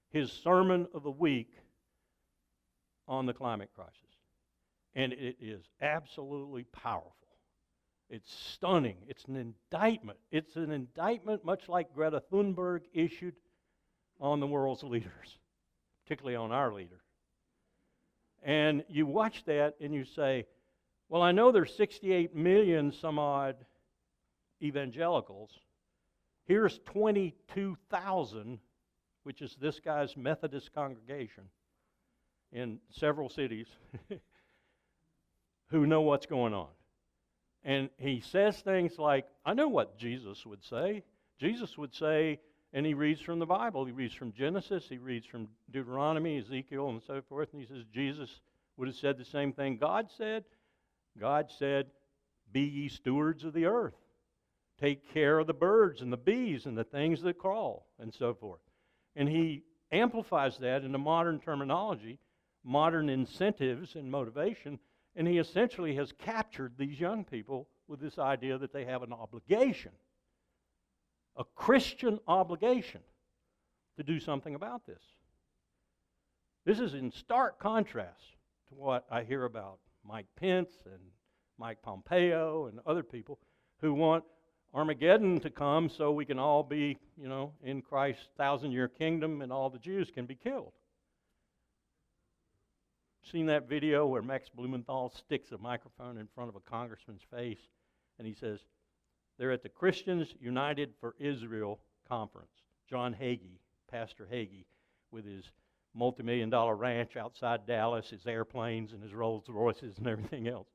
his sermon of the week on the climate crisis. And it is absolutely powerful. It's stunning. It's an indictment. It's an indictment much like Greta Thunberg issued on the world's leaders, particularly on our leader. And you watch that and you say, well, I know there's 68 million some odd evangelicals. Here's 22,000, which is this guy's Methodist congregation in several cities, who know what's going on. And he says things like, I know what Jesus would say. Jesus would say, and he reads from the Bible. He reads from Genesis. He reads from Deuteronomy, Ezekiel, and so forth. And he says Jesus would have said the same thing God said. God said, be ye stewards of the earth. Take care of the birds and the bees and the things that crawl and so forth. And he amplifies that into modern terminology, modern incentives and motivation, and he essentially has captured these young people with this idea that they have an obligation, a Christian obligation, to do something about this. This is in stark contrast to what I hear about Mike Pence and Mike Pompeo and other people who want Armageddon to come so we can all be, in Christ's 1,000-year kingdom and all the Jews can be killed. Seen that video where Max Blumenthal sticks a microphone in front of a congressman's face and he says, they're at the Christians United for Israel conference. John Hagee, Pastor Hagee, with his multi-million-dollar ranch outside Dallas, his airplanes and his Rolls Royces and everything else.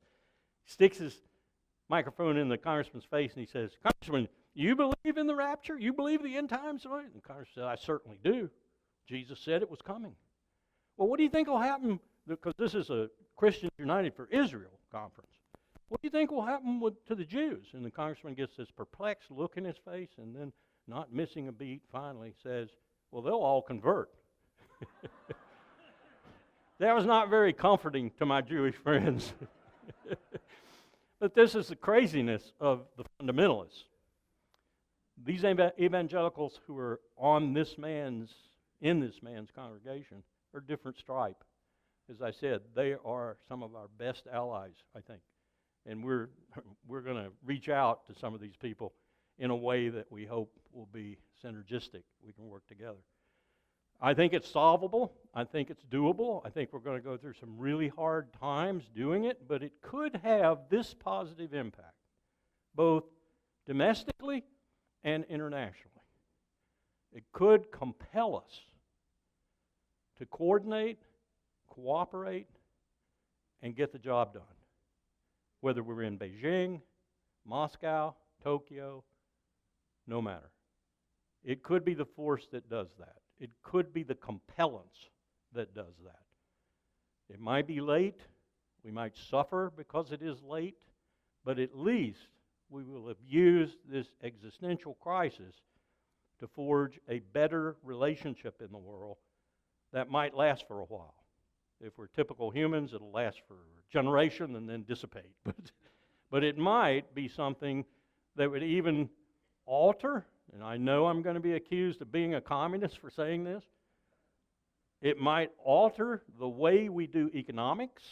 Sticks his microphone in the congressman's face and he says, Congressman, you believe in the rapture? You believe the end times? And the congressman said, I certainly do. Jesus said it was coming. Well, what do you think will happen? Because this is a Christians United for Israel conference. What do you think will happen to the Jews? And the congressman gets this perplexed look in his face and then, not missing a beat, finally says, well, they'll all convert. That was not very comforting to my Jewish friends. But this is the craziness of the fundamentalists. These evangelicals who are in this man's congregation are different stripe. As I said, they are some of our best allies, I think. And we're going to reach out to some of these people in a way that we hope will be synergistic. We can work together. I think it's solvable. I think it's doable. I think we're going to go through some really hard times doing it, but it could have this positive impact, both domestically and internationally. It could compel us to coordinate, cooperate, and get the job done, whether we're in Beijing, Moscow, Tokyo, no matter. It could be the force that does that. It could be the compellence that does that. It might be late. We might suffer because it is late. But at least we will have used this existential crisis to forge a better relationship in the world that might last for a while. If we're typical humans, it'll last for a generation and then dissipate. But it might be something that would even alter, and I know I'm going to be accused of being a communist for saying this, it might alter the way we do economics,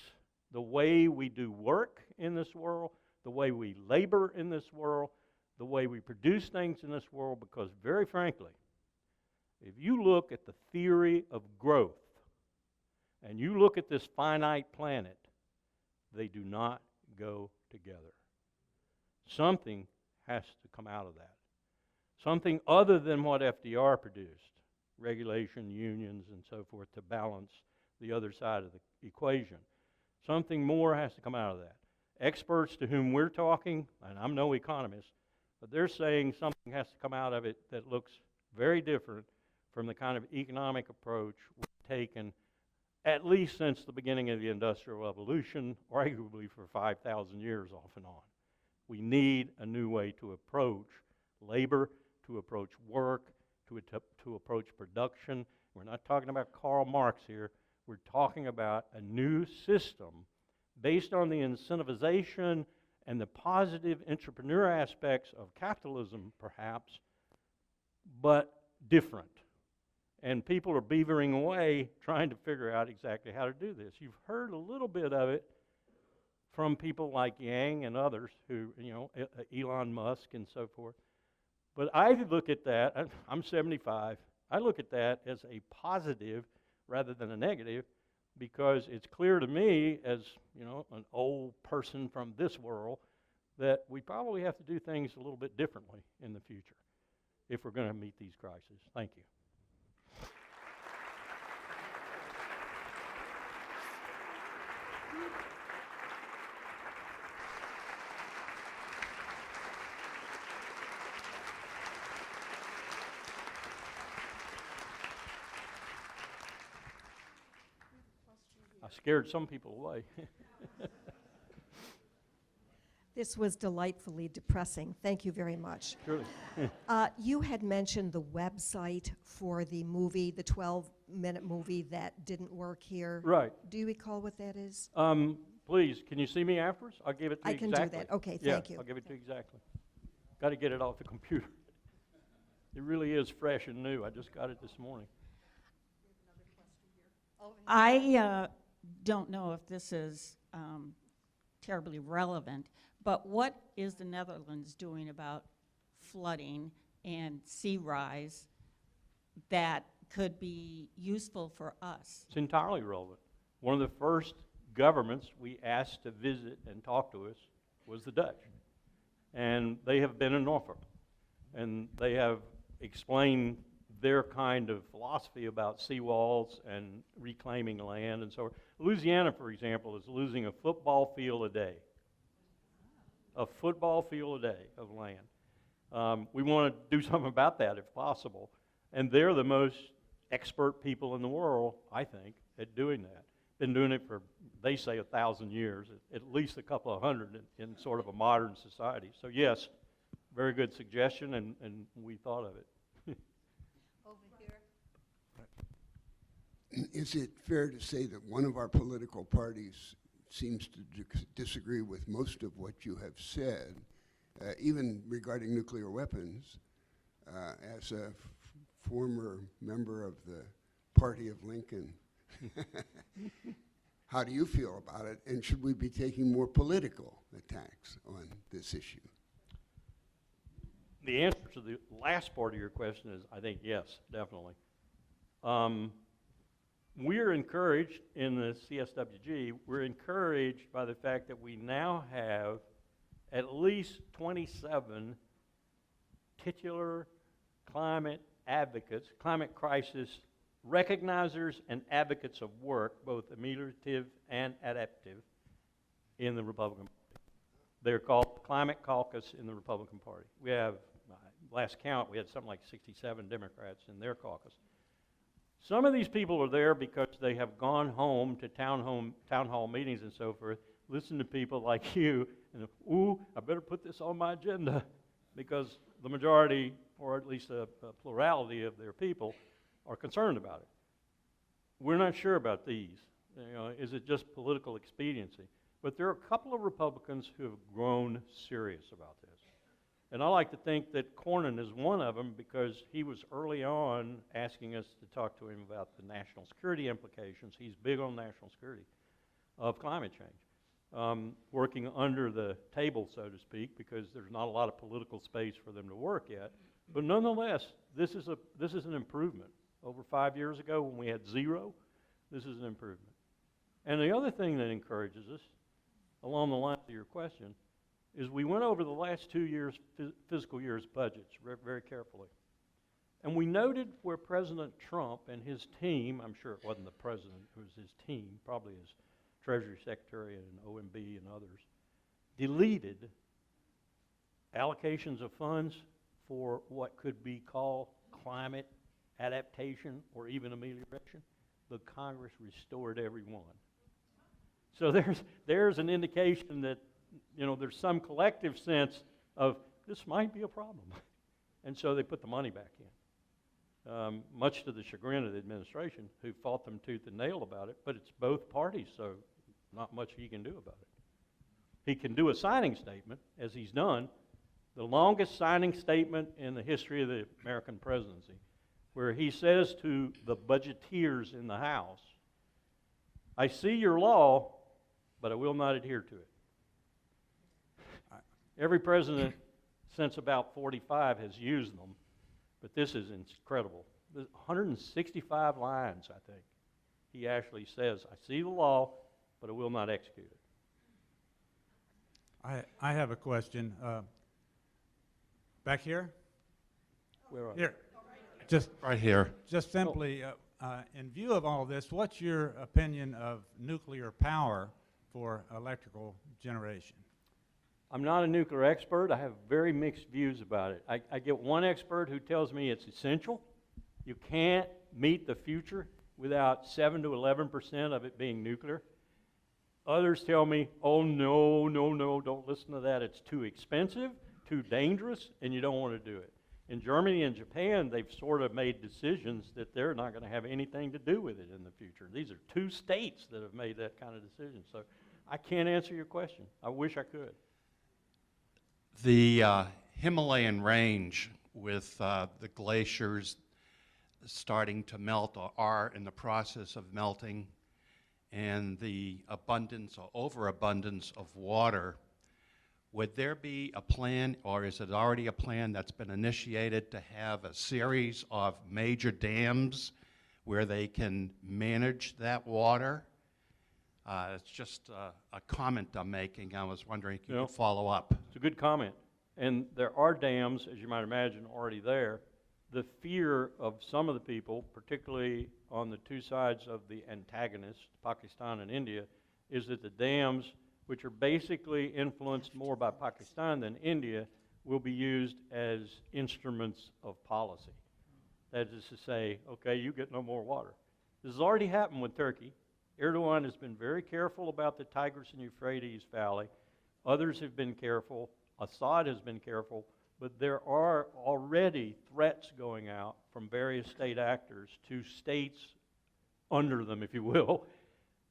the way we do work in this world, the way we labor in this world, the way we produce things in this world, because very frankly, if you look at the theory of growth and you look at this finite planet, they do not go together. Something has to come out of that. Something other than what FDR produced, regulation, unions, and so forth, to balance the other side of the equation. Something more has to come out of that. Experts to whom we're talking, and I'm no economist, but they're saying something has to come out of it that looks very different from the kind of economic approach we've taken at least since the beginning of the Industrial Revolution, arguably for 5,000 years off and on. We need a new way to approach labor, to approach work, to approach production. We're not talking about Karl Marx here. We're talking about a new system based on the incentivization and the positive entrepreneur aspects of capitalism, perhaps, but different. And people are beavering away trying to figure out exactly how to do this. You've heard a little bit of it from people like Yang and others who, Elon Musk and so forth. But I look at that, I'm 75, I look at that as a positive rather than a negative, because it's clear to me as, an old person from this world that we probably have to do things a little bit differently in the future if we're going to meet these crises. Thank you. I scared some people away. This was delightfully depressing. Thank you very much. Surely. You had mentioned the website for the movie, the 12-minute movie that didn't work here. Right. Do you recall what that is? Please, can you see me afterwards? I'll give it to you I can exactly. do that. Okay, Yeah, thank you. I'll give it to you exactly. Got to get it off the computer. It really is fresh and new. I just got it this morning. I don't know if this is terribly relevant, but what is the Netherlands doing about flooding and sea rise that could be useful for us? It's entirely relevant. One of the first governments we asked to visit and talk to us was the Dutch. And they have been in Norfolk. And they have explained their kind of philosophy about seawalls and reclaiming land and so on. Louisiana, for example, is losing a football field a day. A football field a day of land. We want to do something about that if possible. And they're the most expert people in the world, I think, at doing that. Been doing it for, they say, 1,000 years, at least a couple of hundred in sort of a modern society. So yes, very good suggestion, and we thought of it. Over here. Is it fair to say that one of our political parties seems to disagree with most of what you have said, even regarding nuclear weapons? As a former member of the party of Lincoln, how do you feel about it? And should we be taking more political attacks on this issue? The answer to the last part of your question is, I think, yes, definitely. We're encouraged in the CSWG, we're encouraged by the fact that we now have at least 27 titular climate advocates, climate crisis recognizers and advocates of work, both ameliorative and adaptive, in the Republican Party. They're called Climate Caucus in the Republican Party. We have, last count, we had something like 67 Democrats in their caucus. Some of these people are there because they have gone home to town hall meetings and so forth, listen to people like you, and ooh, I better put this on my agenda, because the majority, or at least a plurality of their people, are concerned about it. We're not sure about these. You know, is it just political expediency? But there are a couple of Republicans who have grown serious about this. And I like to think that Cornyn is one of them, because he was early on asking us to talk to him about the national security implications. He's big on national security of climate change. Working under the table, so to speak, because there's not a lot of political space for them to work yet. But nonetheless, this is an improvement. Over 5 years ago when we had 0, this is an improvement. And the other thing that encourages us, along the lines of your question, is we went over the last 2 years, fiscal year's budgets very carefully. And we noted where President Trump and his team, I'm sure it wasn't the president, it was his team, probably his Treasury Secretary and OMB and others, deleted allocations of funds for what could be called climate adaptation or even amelioration. The Congress restored every one. So there's an indication that, you know, there's some collective sense of this might be a problem. And so they put the money back in. Much to the chagrin of the administration, who fought them tooth and nail about it, but it's both parties, so not much he can do about it. He can do a signing statement, as he's done, the longest signing statement in the history of the American presidency, where he says to the budgeteers in the House, I see your law, but I will not adhere to it. Every president since about 45 has used them, but this is incredible. There's 165 lines, I think. He actually says, I see the law, but I will not execute it. I have a question. Back here? Where are you? Here. Just Right here. Just simply, in view of all this, what's your opinion of nuclear power for electrical generation? I'm not a nuclear expert. I have very mixed views about it. I get one expert who tells me it's essential. You can't meet the future without 7 to 11% of it being nuclear. Others tell me, oh, no, no, no, don't listen to that. It's too expensive, too dangerous, and you don't want to do it. In Germany and Japan, they've sort of made decisions that they're not going to have anything to do with it in the future. These are two states that have made that kind of decision. So I can't answer your question. I wish I could. The Himalayan range with the glaciers starting to melt or are in the process of melting, and the abundance or overabundance of water, would there be a plan, or is it already a plan that's been initiated to have a series of major dams where they can manage that water? It's just a comment I'm making. I was wondering if you Yeah. could follow up. It's a good comment. And there are dams, as you might imagine, already there. The fear of some of the people, particularly on the two sides of the antagonists, Pakistan and India, is that the dams, which are basically influenced more by Pakistan than India, will be used as instruments of policy. That is to say, okay, you get no more water. This has already happened with Turkey. Erdogan has been very careful about the Tigris and Euphrates Valley. Others have been careful. Assad has been careful. But there are already threats going out from various state actors to states under them, if you will,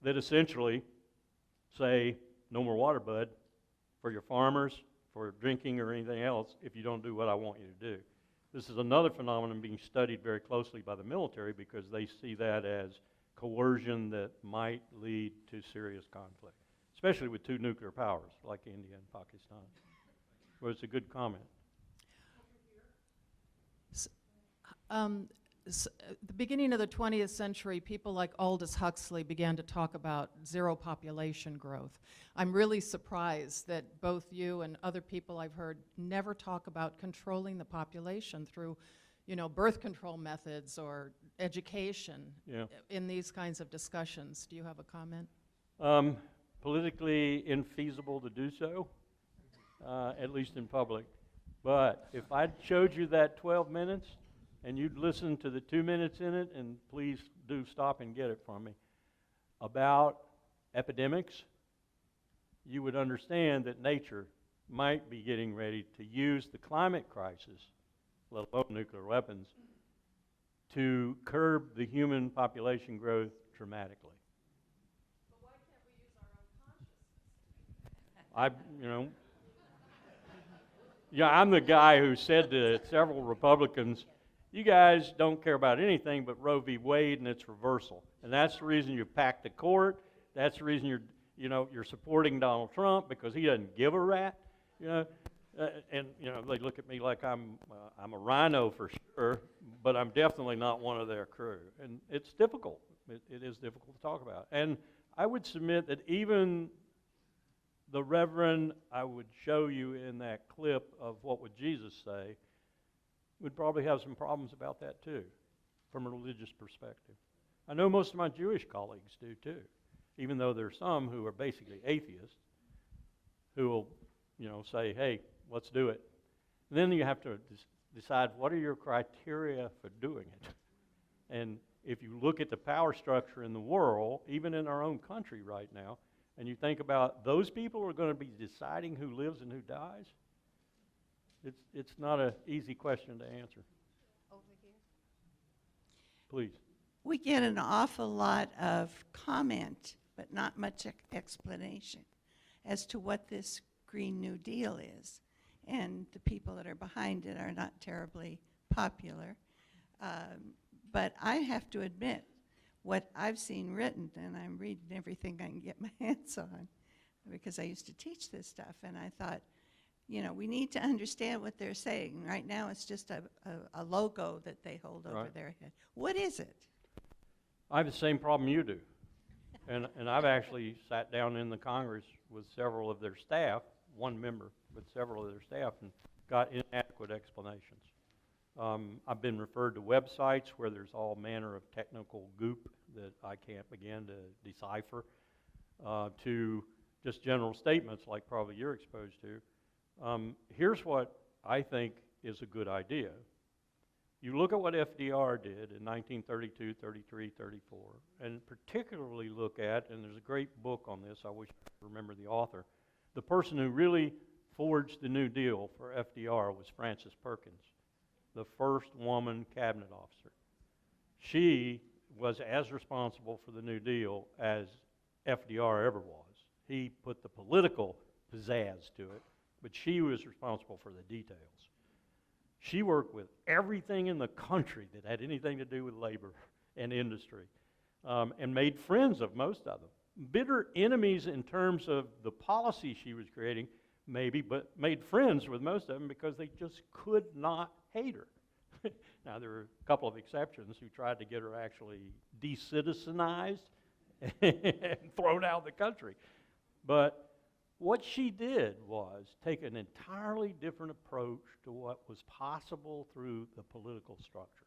that essentially say, no more water, bud, for your farmers, for drinking or anything else, if you don't do what I want you to do. This is another phenomenon being studied very closely by the military because they see that as coercion that might lead to serious conflict, especially with two nuclear powers like India and Pakistan. Well, it's a good comment. The beginning of the 20th century, people like Aldous Huxley began to talk about zero population growth. I'm really surprised that both you and other people I've heard never talk about controlling the population through, birth control methods or education in these kinds of discussions. Do you have a comment? Politically infeasible to do so, at least in public. But if I showed you that 12 minutes, and you'd listen to the 2 minutes in it, and please do stop and get it from me, about epidemics, you would understand that nature might be getting ready to use the climate crisis, let alone nuclear weapons, to curb the human population growth dramatically. But why can't we use our own consciousness? I'm the guy who said to several Republicans, you guys don't care about anything but Roe v. Wade and its reversal. And that's the reason you packed the court. That's the reason you're supporting Donald Trump, because he doesn't give a rat. And they look at me like I'm a rhino for sure, but I'm definitely not one of their crew. And it's difficult. It is difficult to talk about. And I would submit that even the Reverend I would show you in that clip of What Would Jesus Say would probably have some problems about that too, from a religious perspective. I know most of my Jewish colleagues do too, even though there are some who are basically atheists who will, say, hey, let's do it. And then you have to decide what are your criteria for doing it. And if you look at the power structure in the world, even in our own country right now, and you think about those people who are going to be deciding who lives and who dies, it's not an easy question to answer. Over here. Please. We get an awful lot of comment, but not much explanation as to what this Green New Deal is. And the people that are behind it are not terribly popular. But I have to admit, what I've seen written, and I'm reading everything I can get my hands on, because I used to teach this stuff, and I thought, we need to understand what they're saying. Right now it's just a logo that they hold over their head. What is it? I have the same problem you do. And I've actually sat down in the Congress with several of their staff, one member with several of their staff, and got inadequate explanations. I've been referred to websites where there's all manner of technical goop that I can't begin to decipher, to just general statements like probably you're exposed to. Here's what I think is a good idea. You look at what FDR did in 1932, 33, 34, and particularly look at, and there's a great book on this, I wish I could remember the author, the person who really forged the New Deal for FDR was Frances Perkins, the first woman cabinet officer. She was as responsible for the New Deal as FDR ever was. He put the political pizzazz to it, but she was responsible for the details. She worked with everything in the country that had anything to do with labor and industry, and made friends of most of them. Bitter enemies in terms of the policy she was creating, maybe, but made friends with most of them because they just could not hate her. Now, there were a couple of exceptions who tried to get her actually de-citizenized and thrown out of the country. But what she did was take an entirely different approach to what was possible through the political structure.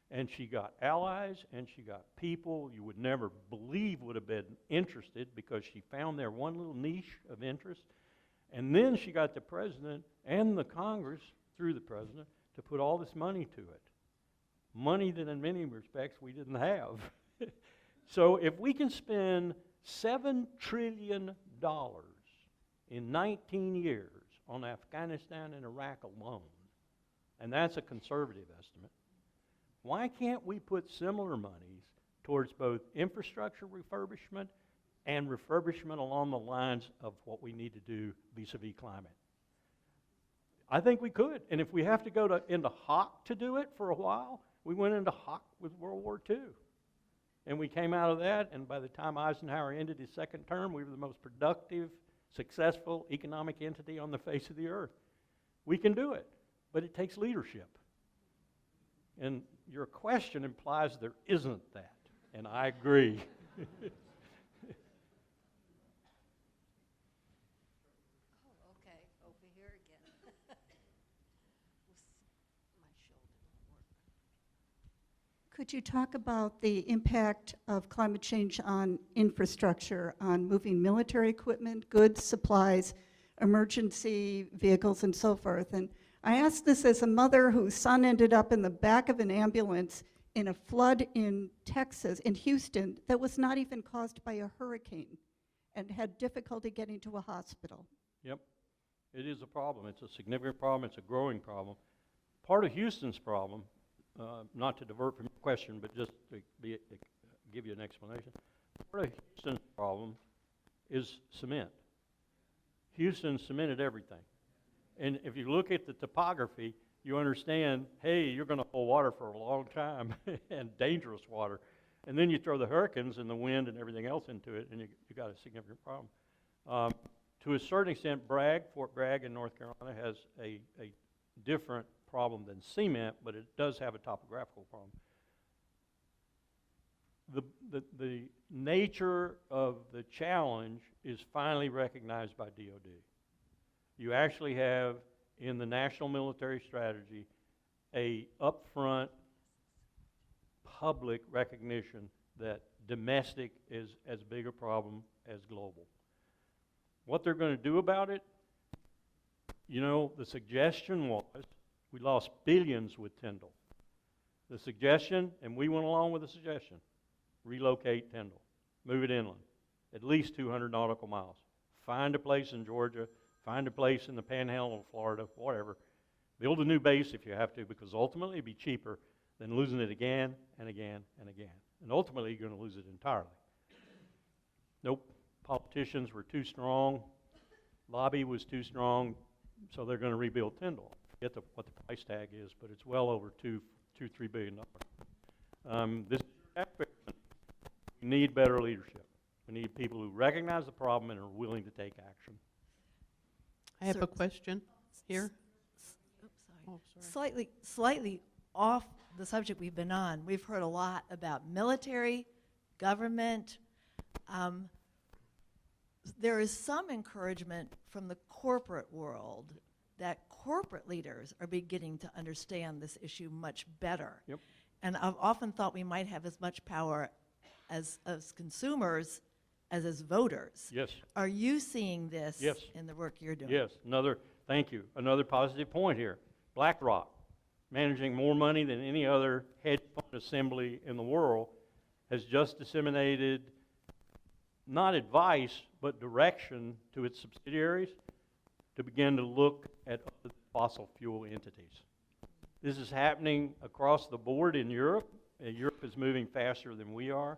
And she got allies, and she got people you would never believe would have been interested because she found their one little niche of interest. And then she got the president and the Congress, through the president, to put all this money to it. Money that in many respects we didn't have. So if we can spend $7 trillion in 19 years on Afghanistan and Iraq alone, and that's a conservative estimate, why can't we put similar monies towards both infrastructure refurbishment and refurbishment along the lines of what we need to do vis-a-vis climate? I think we could. And if we have to go into hock to do it for a while, we went into hock with World War II. And we came out of that, and by the time Eisenhower ended his second term, we were the most productive, successful economic entity on the face of the earth. We can do it, but it takes leadership. And your question implies there isn't that, and I agree. Could you talk about the impact of climate change on infrastructure, on moving military equipment, goods, supplies, emergency vehicles, and so forth? And I ask this as a mother whose son ended up in the back of an ambulance in a flood in Texas, in Houston, that was not even caused by a hurricane, and had difficulty getting to a hospital. Yep, it is a problem. It's a significant problem. It's a growing problem. Part of Houston's problem, not to divert from your question, but just to give you an explanation. Part of Houston's problem is cement. Houston cemented everything. And if you look at the topography, you understand, hey, you're going to hold water for a long time, and dangerous water. And then you throw the hurricanes and the wind and everything else into it, and you got a significant problem. To a certain extent, Fort Bragg in North Carolina has a different problem than cement, but it does have a topographical problem. The nature of the challenge is finally recognized by DoD. You actually have in the National Military Strategy a upfront public recognition that domestic is as big a problem as global. What they're going to do about it, you know, the suggestion was, we lost billions with Tyndall. The suggestion, and we went along with the suggestion, relocate Tyndall, move it inland, at least 200 nautical miles. Find a place in Georgia, find a place in the panhandle of Florida, whatever. Build a new base if you have to, because ultimately it'd be cheaper than losing it again and again and again. And ultimately you're going to lose it entirely. Nope, politicians were too strong, lobby was too strong, so they're going to rebuild Tyndall. Forget what the price tag is, but it's well over $3 billion. We need better leadership. We need people who recognize the problem and are willing to take action. I have a question here. Oh, sorry. Slightly off the subject we've been on. We've heard a lot about military, government. There is some encouragement from the corporate world that corporate leaders are beginning to understand this issue much better. Yep. And I've often thought we might have as much power as consumers as voters. Yes. Are you seeing this Yes. in the work you're doing? Yes. Thank you. Another positive point here. BlackRock. managing more money than any other hedge fund assembly in the world, has just disseminated not advice, but direction to its subsidiaries to begin to look at other fossil fuel entities. This is happening across the board in Europe. Europe is moving faster than we are.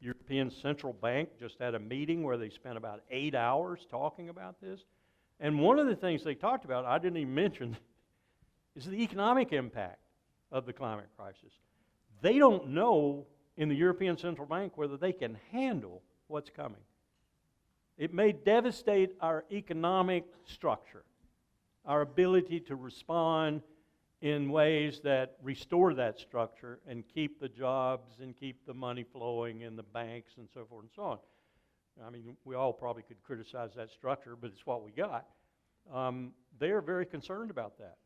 European Central Bank just had a meeting where they spent about 8 hours talking about this. And one of the things they talked about, I didn't even mention, is the economic impact of the climate crisis. They don't know in the European Central Bank whether they can handle what's coming. It may devastate our economic structure, our ability to respond in ways that restore that structure and keep the jobs and keep the money flowing in the banks and so forth and so on. I mean, we all probably could criticize that structure, but it's what we got. They are very concerned about that,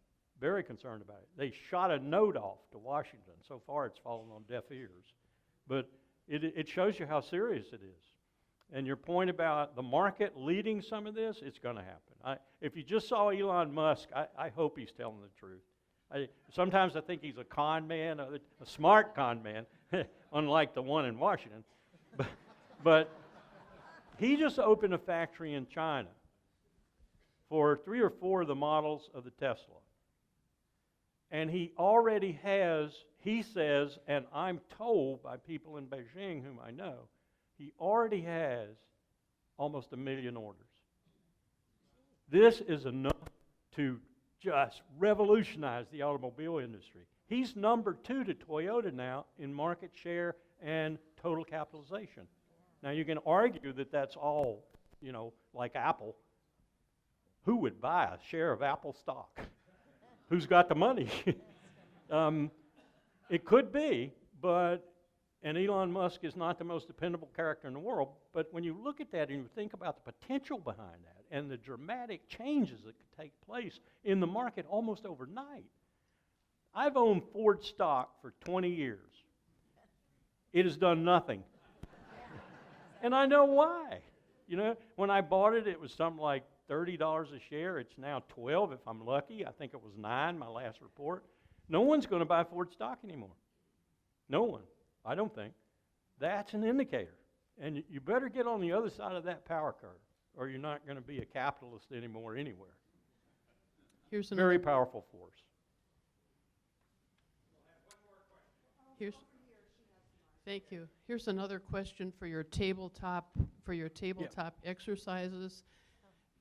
very concerned about it. They shot a note off to Washington. So far, it's fallen on deaf ears. But it shows you how serious it is. And your point about the market leading some of this, it's going to happen. If you just saw Elon Musk, I hope he's telling the truth. Sometimes I think he's a con man, a smart con man, unlike the one in Washington. But he just opened a factory in China for 3 or 4 of the models of the Tesla. And he already has, he says, and I'm told by people in Beijing whom I know, he already has almost 1 million orders. This is enough to just revolutionize the automobile industry. He's number 2 to Toyota now in market share and total capitalization. Now you can argue that that's all, you know, like Apple. Who would buy a share of Apple stock? Who's got the money? It could be, but, and Elon Musk is not the most dependable character in the world, but when you look at that and you think about the potential behind that and the dramatic changes that could take place in the market almost overnight. I've owned Ford stock for 20 years. It has done nothing. And I know why. You know, when I bought it, it was something like $30 a share. It's now 12 if I'm lucky. I think it was 9, my last report. No one's going to buy Ford stock anymore. No one, I don't think. That's an indicator. And you better get on the other side of that power curve, or you're not going to be a capitalist anymore anywhere. Here's Very powerful force. Thank you. Here's another question for your tabletop exercises.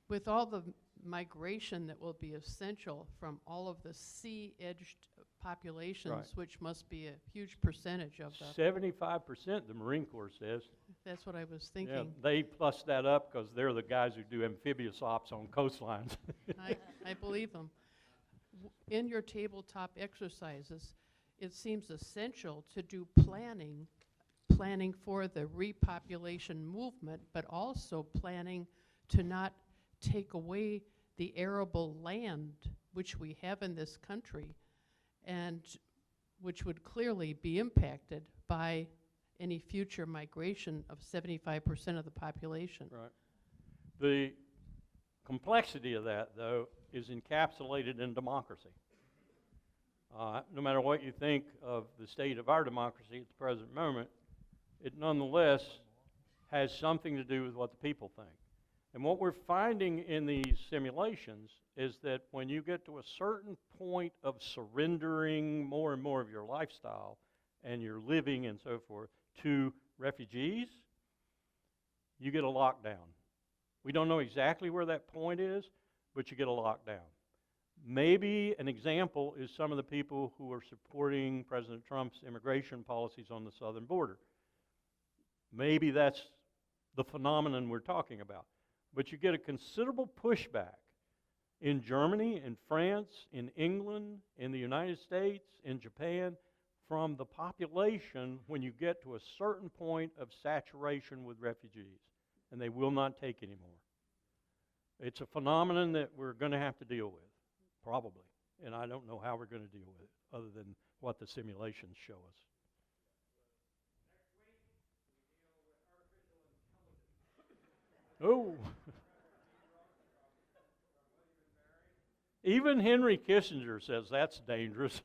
With all the migration that will be essential from all of the sea-edged populations, Right. which must be a huge percentage of the... 75%, the Marine Corps says. That's what I was Yeah, thinking. they plus that up because they're the guys who do amphibious ops on coastlines. I believe them. In your tabletop exercises, it seems essential to do planning for the repopulation movement, but also planning to not take away the arable land which we have in this country and which would clearly be impacted by any future migration of 75% of the population. Right. The complexity of that, though, is encapsulated in democracy. No matter what you think of the state of our democracy at the present moment, it nonetheless has something to do with what the people think. And what we're finding in these simulations is that when you get to a certain point of surrendering more and more of your lifestyle and your living and so forth to refugees, you get a lockdown. We don't know exactly where that point is, but you get a lockdown. Maybe an example is some of the people who are supporting President Trump's immigration policies on the southern border. Maybe that's the phenomenon we're talking about. But you get a considerable pushback in Germany, in France, in England, in the United States, in Japan, from the population when you get to a certain point of saturation with refugees, and they will not take anymore. It's a phenomenon that we're going to have to deal with, probably, and I don't know how we're going to deal with it other than what the simulations show us. Oh. Even Henry Kissinger says that's dangerous.